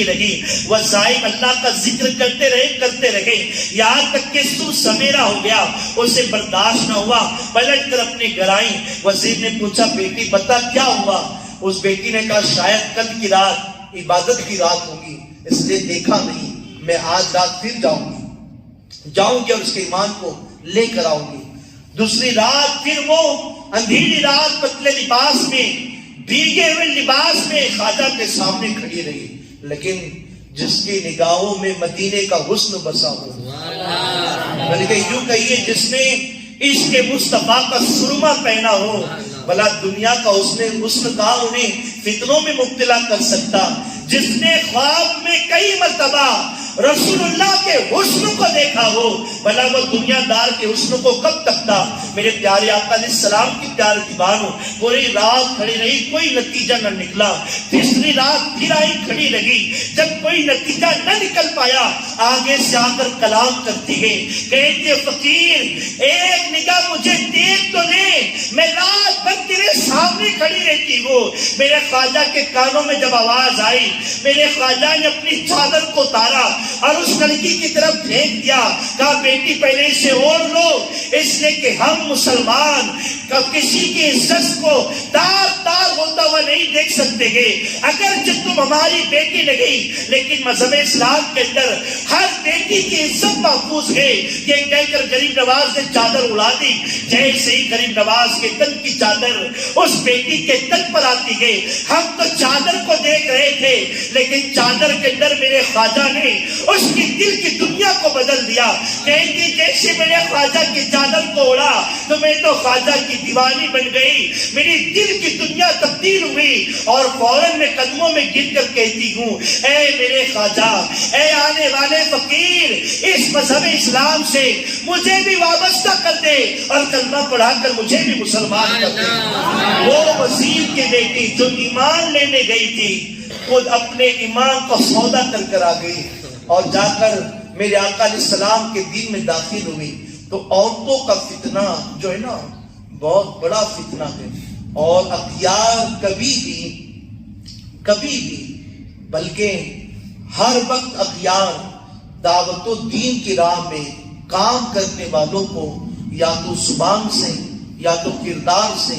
رہی. وہ ظالم اللہ کا ذکر کرتے رہے یہاں تک کہ صبح سویرا ہو گیا. اسے برداشت نہ ہوا، پلٹ کر اپنے گھر آئی. وزیر نے پوچھا بیٹی بتا کیا ہوا. اس بیٹی نے کہا شاید کل کی رات عبادت کی رات ہوگی اس لیے دیکھا نہیں، میں آج رات پھر جاؤں گی اور اس کے ایمان کو لے کر آؤں گی. دوسری رات پھر وہ اندھیری رات پتلے لباس میں، بھیگے ہوئے لباس میں خواجہ کے سامنے کھڑی رہی. لیکن جس کی نگاہوں میں مدینے کا حسن بسا ہو، بلکہ یوں کہیے جس نے عشق مصطفیٰ کا سرما پہنا ہو، بھلا دنیا کا حسن کا انہیں فتنوں میں مبتلا کر سکتا. جس نے خواب میں کئی مرتبہ رسول اللہ کے حسن کو دیکھا ہو، بھلا وہ دنیا دار کے حسن کو کب تکتا. میرے پیارے آقا علیہ السلام کی پیارے دیوانوں، پوری رات کھڑی رہی، کوئی نتیجہ نہ نکلا. تیسری رات پھر آئی، کھڑی رہی. جب کوئی نتیجہ نہ نکل پایا، آگے سے آ کر کلام کرتی ہے، کہتے فقیر ایک نگاہ مجھے دیکھ تو لے، میں رات بھر تیرے سامنے کھڑی رہتی ہوں. میرے خواجہ کے کانوں میں جب آواز آئی، میرے خواجہ نے اپنی چادر کو اتارا اور اس لڑکی کی طرف پھینک دیا. کہا بیٹی پہلے اسے اوڑھ لو، اس لیے کہ ہم مسلمان کسی کی عزت کو تار تار ہوتا ہوا نہیں دیکھ سکتے گے. اگر جب تم ہماری بیٹی لگی، لیکن مذہب اسلام کے اندر ہر بیٹی کی عزت محفوظ ہے. یہ کہہ کر غریب نواز نے چادر اڑا دی. جیسے ہی غریب نواز کے تن کی چادر اس بیٹی کے تن پر آتی گئی، ہم تو چادر کو دیکھ رہے تھے لیکن چادر کے اندر میرے خواجہ نے اس کی دل کی دنیا کو بدل دیا. کہتی جیسے میرے خواجہ کی چادر کو اڑا تو میں تو خواجہ کی دیوانی بن گئی، میری دل کی دنیا تبدیل ہوئی اور فوراً میں قدموں میں گر کر کہتی ہوں اے میرے خواجہ، اے آنے والے فقیر، اس مذہب اسلام سے مجھے بھی وابستہ کر دے اور کلمہ پڑھا کر مجھے بھی مسلمان کر دے. وہ وزیر کی بیٹی جو ایمان لینے گئی تھی، خود اپنے ایمان کو سودا کر آ گئی اور جا کر میرے آقا علیہ السلام کے دین میں داخل ہوئی. تو عورتوں کا فتنہ جو ہے نا بہت بڑا فتنہ ہے. اور اخیار کبھی بھی بلکہ ہر وقت اخیار دعوت و دین کی راہ میں کام کرنے والوں کو یا تو زبان سے یا تو کردار سے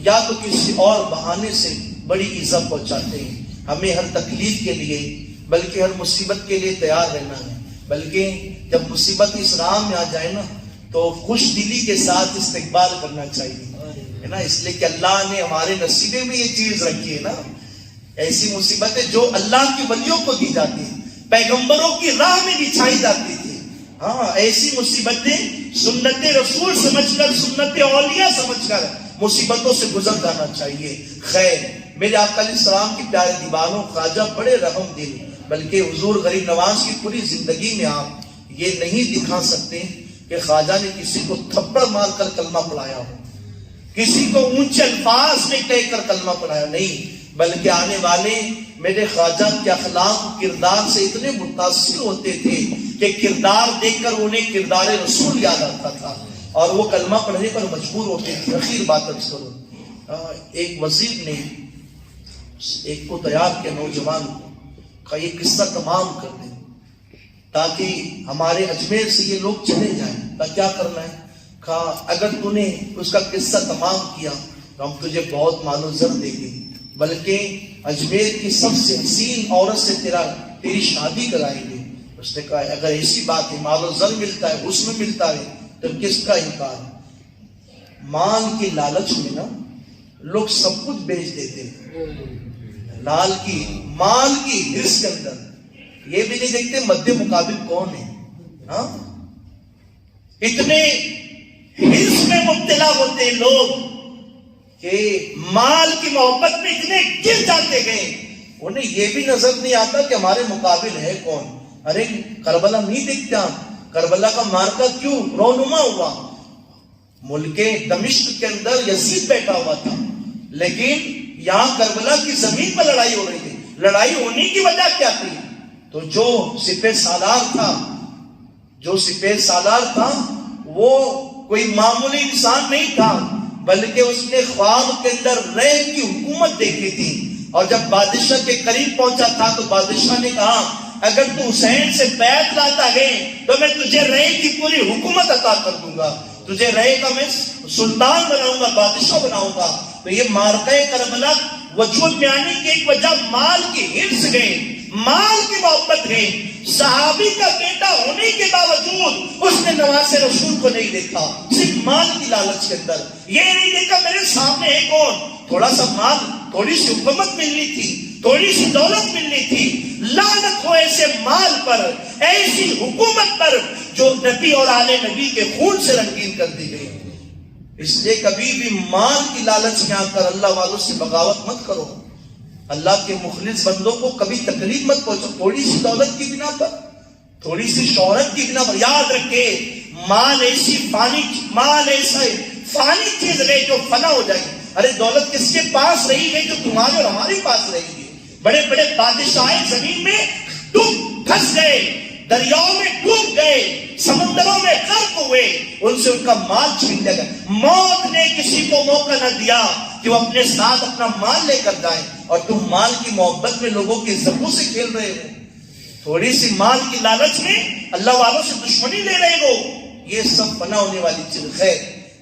یا تو کسی اور بہانے سے بڑی عزت پہنچاتے ہیں. ہمیں ہر تکلیف کے لیے بلکہ ہر مصیبت کے لیے تیار رہنا ہے. بلکہ جب مصیبت اس راہ میں آ جائے نا تو خوش دلی کے ساتھ استقبال کرنا چاہیے، ہے نا. اس لیے کہ اللہ نے ہمارے نصیبے میں یہ چیز رکھی ہے نا. ایسی مصیبتیں جو اللہ کے ولیوں کو دی جاتی ہیں، پیغمبروں کی راہ میں بچھائی جاتی تھی، ہاں ایسی مصیبتیں سنت رسول سمجھ کر، سنت اولیاء سمجھ کر مصیبتوں سے گزر جانا چاہیے۔ خیر، میرے آقا علیہ السلام کی پیارے دیوانوں، خواجہ بڑے رحم دل، بلکہ حضور غریب نواز کی پوری زندگی میں آپ یہ نہیں دکھا سکتے کہ خواجہ نے کسی کو تھپڑ مار کر کلمہ پڑھایا ہو، کسی کو اونچے الفاظ میں کہہ کر کلمہ پڑھایا، نہیں، بلکہ آنے والے میرے خواجہ کے اخلاق و کردار سے اتنے متاثر ہوتے تھے کہ کردار دیکھ کر انہیں کردار رسول یاد آتا تھا اور وہ کلمہ پڑھنے پر مجبور ہوتے تھے۔ اخیر بات عرض کرو، ایک وزیر نے ایک کو تیار کیا، نوجوان کو کہا یہ قصہ تمام کر دیں تاکہ ہمارے اجمیر سے یہ لوگ چلے جائیں۔ کہا کیا کرنا ہے؟ کہا اگر تو نے اس کا قصہ تمام کیا تو ہم تجھے بہت مال و زر دیں گے، بلکہ اجمیر کی سب سے حسین عورت سے تیری شادی کرائیں گے۔ اس نے کہا اگر ایسی بات ہے، مال و زر ملتا ہے، حسن ملتا ہے، تو کس کا انکار؟ مال کی لالچ میں نا لوگ سب کچھ بیچ دیتے ہیں، مال کی حرص کے اندر یہ بھی نہیں دیکھتے مدِ مقابل کون ہے، ہاں اتنے حرص میں مبتلا ہوتے ہیں لوگ کہ مال کی محبت میں اتنے گر جاتے گئے، انہیں یہ بھی نظر نہیں آتا کہ ہمارے مقابل ہے کون۔ ارے کربلا نہیں دیکھتا، کربلا کا مارکا کیوں رونما ہوا؟ ملک دمشق کے اندر یزید بیٹھا ہوا تھا، لیکن یہاں کربلا کی زمین پر لڑائی ہو رہی تھی۔ لڑائی ہونے کی وجہ کیا تھی؟ تو جو سپہ سالار تھا وہ کوئی معمولی انسان نہیں تھا، بلکہ اس نے خواب کے اندر رے کی حکومت دیکھی تھی، اور جب بادشاہ کے قریب پہنچا تھا تو بادشاہ نے کہا اگر تو حسین سے بیعت لاتا ہے تو میں تجھے رے کی پوری حکومت عطا کر دوں گا، تجھے رے کا میں سلطان بناؤں گا، بادشاہ بناؤں گا۔ تو یہ مارکہ کربلا وجود میں آنے کی ایک وجہ مال کی حرص گئی، مال کی محبت گئی۔ صحابی کا بیٹا ہونے کے باوجود اس نے نواز رسول کو نہیں دیکھا، صرف مال کی لالچ کے اندر۔ یہ نہیں دیکھا میرے سامنے ہے کون، تھوڑا سا مال، تھوڑی سی حکومت ملنی تھی، تھوڑی سی دولت ملنی تھی۔ لعنت ہو ایسے مال پر، ایسی حکومت پر جو نبی اور آل نبی کے خون سے رنگین کر دی گئی۔ اس لیے کبھی بھی مال کی لالچ میں آ کر اللہ والوں سے بغاوت مت کرو، اللہ کے مخلص بندوں کو کبھی تکلیف مت پہنچو۔ تھوڑی سی دولت کی بنا پر، تھوڑی سی شہرت کی بنا پر، یاد رکھے مال ایسی فانی چیز ہے جو فنا ہو جائے گی۔ ارے دولت کس کے پاس رہی ہے؟ جو تمہارے اور ہمارے پاس رہے گی۔ بڑے بڑے بادشاہ زمین میں ڈوب پھنس گئے، دریاؤں میں ڈوب گئے، سمندروں میں غرق ہوئے، ان سے ان کا مال چھین لیا گیا۔ موت نے کسی کو موقع نہ دیا کہ وہ اپنے ساتھ اپنا مال لے کر جائیں، اور تم مال کی محبت میں لوگوں کی عزتوں سے کھیل رہے ہو، تھوڑی سی مال کی لالچ میں اللہ والوں سے دشمنی لے رہے ہو۔ یہ سب فنا ہونے والی چیز ہے۔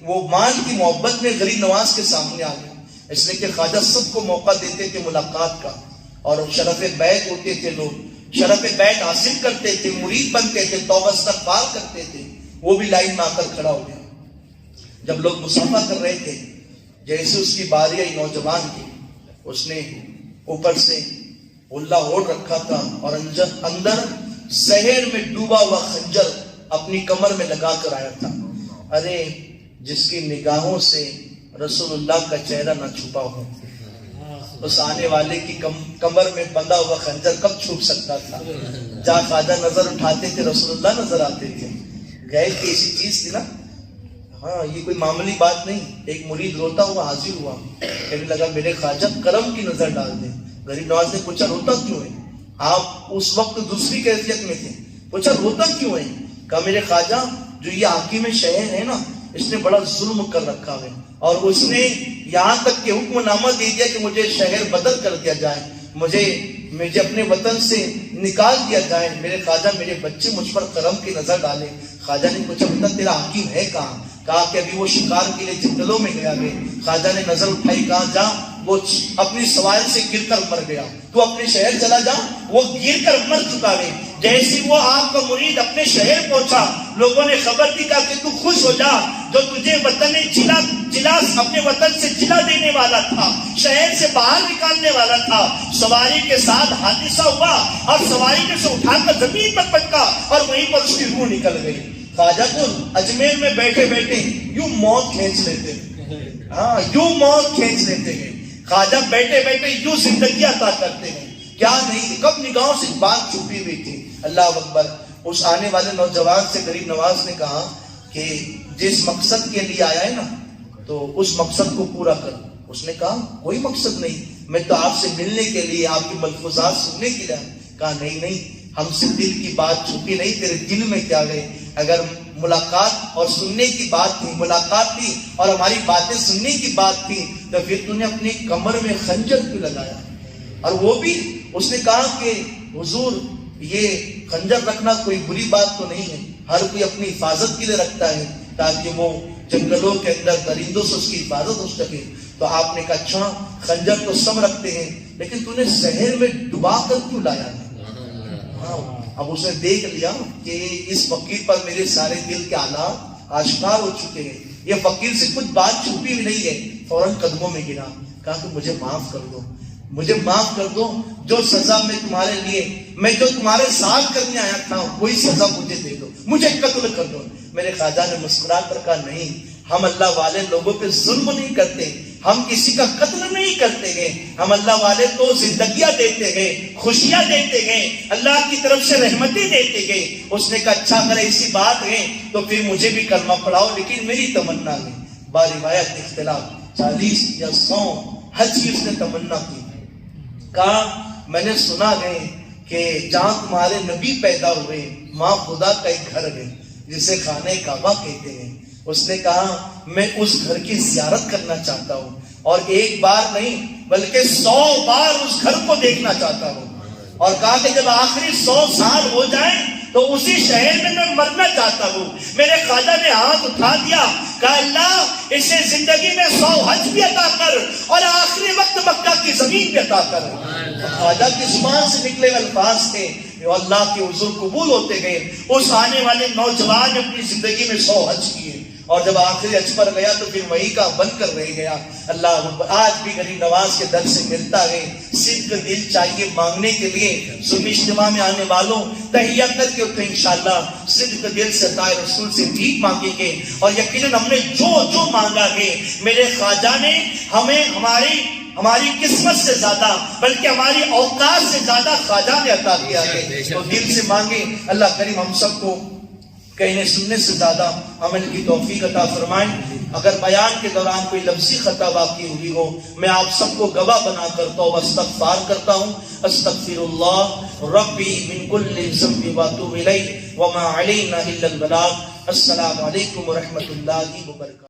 وہ مال کی محبت میں غریب نواز کے سامنے آ گیا، اس لیے کہ خواجہ سب کو موقع دیتے تھے ملاقات کا، اور شرف بیعت ہوتے تھے، لوگ شرف بیعت حاصل کرتے تھے، مرید بنتے تھے، توبہ استغفار کرتے تھے۔ وہ بھی لائن میں آ کر کھڑا ہو گیا۔ جب لوگ مصافحہ کر رہے تھے، جیسے اس کی باری آئی نوجوان کی، اس نے اوپر سے اللہ اوڑھ رکھا تھا اور اندر زہر میں ڈوبا ہوا خنجر اپنی کمر میں لگا کر آیا تھا۔ ارے جس کی نگاہوں سے رسول اللہ کا چہرہ نہ چھپا ہو، اس آنے والے کی کمر میں بندھا ہوا خنجر کب چھپ سکتا تھا؟ جہاں خواجہ نظر اٹھاتے تھے رسول اللہ نظر آتے تھے۔ غیر کی ایسی چیز تھی نا، ہاں یہ کوئی معمولی بات نہیں۔ ایک مرید روتا ہوا حاضر ہوا، کہنے لگا میرے خواجہ کرم کی نظر ڈال دیں۔ غریب نواز نے پوچھا روتا کیوں ہے؟ آپ اس وقت دوسری کیفیت میں تھے، پوچھا روتا کیوں ہے؟ کہا میرے خواجہ جو یہ حاکم شہر ہے نا، اس نے بڑا ظلم کر رکھا ہے، اور اس نے یہاں تک کہ حکم نامہ دے دیا کہ مجھے شہر بدل کر دیا جائے، مجھے اپنے وطن سے نکال دیا جائے۔ میرے خواجہ میرے بچے مجھ پر کرم کی نظر ڈالے۔ خواجہ نے پوچھا بیٹا تیرا حاکم ہے کہاں؟ کہا کہ ابھی وہ شکار کے لیے جنگلوں میں گیا ہے۔ خواجہ نے نظر اٹھائی، کہا جا، وہ اپنی سواری سے گر کر مر گیا، تو اپنے شہر چلا جا، وہ گر کر مر چکا ہے۔ جیسی وہ آپ کا مرید اپنے شہر پہنچا، لوگوں نے خبر دی کہ تو خوش ہو جا، جو تجھے وطن جلا اپنے وطن سے جلا دینے والا تھا، شہر سے باہر نکالنے والا تھا، سواری کے ساتھ حادثہ ہوا اور سواری نے سے اٹھا کر زمین پر پٹکا اور وہیں پر اس کی روح نکل گئی۔ خواجہ کو اجمیر میں بیٹھے بیٹھے یوں موت کھینچ لیتے، ہاں یوں موت کھینچ لیتے ہیں، خواجہ بیٹھے بیٹھے یوں زندگی عطا کرتے ہیں۔ کیا نہیں، کب نگاہوں سے بات چھپی ہوئی تھی۔ اللہ اکبر۔ اس آنے والے نوجوان سے غریب نواز نے کہا کہ جس مقصد کے لیے آیا ہے نا تو اس مقصد کو پورا کر۔ اس نے کہا کوئی مقصد نہیں، میں تو آپ سے ملنے کے لیے، آپ کی ملفوظات سننے کے لیے۔ کہا نہیں، ہم سے دل کی بات چھپی نہیں، تیرے دل میں کیا گئے؟ اگر ملاقات اور سننے کی بات تھی، ملاقات تھی اور ہماری باتیں سننے کی بات تھی، تو پھر تو نے اپنی کمر میں خنجر کیوں لگایا؟ اور وہ بھی اس نے کہا کہ حضور یہ خنجر رکھنا کوئی بری بات تو نہیں ہے، ہر کوئی اپنی حفاظت کے لیے رکھتا ہے تاکہ وہ جنگلوں کے اندر درندوں سے اس کی حفاظت ہو سکے۔ تو آپ نے کہا اچھا خنجر تو سب رکھتے ہیں، لیکن تو نے زہر میں ڈبا کر کیوں لایا ہے؟ اب اس نے دیکھ لیا کہ اس فقیر پر میرے سارے دل کے حالات آشکار ہو چکے ہیں، یہ فقیر سے کچھ بات چھپی بھی نہیں ہے۔ فوراً قدموں میں گرا، کہا کہ مجھے معاف کر دو، مجھے معاف کر دو، جو سزا میں تمہارے لیے، میں جو تمہارے ساتھ کرنے آیا تھا کوئی سزا مجھے دے دو، مجھے قتل کر دو۔ میرے خواجہ نے مسکرا کر کہا نہیں، ہم اللہ والے لوگوں پہ ظلم نہیں کرتے، ہم کسی کا قتل نہیں کرتے ہیں، ہم اللہ والے تو زندگیاں دیتے ہیں، خوشیاں دیتے ہیں، اللہ کی طرف سے رحمتیں دیتے ہیں۔ اس نے کہا اچھا اگر ایسی بات ہے تو پھر مجھے بھی کلمہ پڑھاؤ، لیکن میری تمنا ہے۔ باروایت اختلاف 40 یا 100 حج کی اس نے تمنا کی۔ کہا میں نے سنا ہے کہ جہاں تمہارے نبی پیدا ہوئے ماں خدا کا ایک گھر ہے جسے خانہ کعبہ کہتے ہیں۔ اس نے کہا میں اس گھر کی زیارت کرنا چاہتا ہوں، اور ایک بار نہیں بلکہ 100 بار اس گھر کو دیکھنا چاہتا ہوں۔ اور کہا کہ جب آخری 100 سال ہو جائیں تو اسی شہر میں مرنا چاہتا ہوں۔ میرے خواجہ نے ہاتھ اٹھا دیا، کہا اللہ اسے زندگی میں 100 حج بھی عطا کر اور آخری وقت مکہ کی زمین بھی عطا کر۔ خواجہ کی زبان سے نکلے الفاظ تھے جو اللہ کے حضور قبول ہوتے گئے۔ اس آنے والے نوجوان نے اپنی زندگی میں 100 حج کیے، اور جب آخری حج پر گیا تو پھر وہی کا بن کر رہ گیا۔ اللہ آج بھی غریب نواز کے در سے ملتا ہے، صدق دل چاہیے مانگنے کے لیے۔ صبح اجتماع میں آنے والوں تہیہ کر کے اٹھے، انشاءاللہ صدق دل سے عطائے رسول سے بھیک مانگیں گے، اور یقیناً ہم نے جو مانگا ہے میرے خواجہ نے ہمیں ہماری قسمت سے زیادہ بلکہ ہماری اوقات سے زیادہ خواجہ نے عطا کیا ہے۔ تو دل سے مانگے، اللہ کریم ہم سب کو کہنے سننے سے زیادہ عمل کی توفیق عطا فرمائیں۔ اگر بیان کے دوران کوئی لفظی خطا واقع ہوئی ہو، میں آپ سب کو گواہ بنا کر توبہ استغفار کرتا ہوں۔ استغفر اللہ ربی من کل ذنب واتوب الیہ وما علینا الا البلاغ۔ السلام علیکم ورحمۃ اللہ وبرکاتہ۔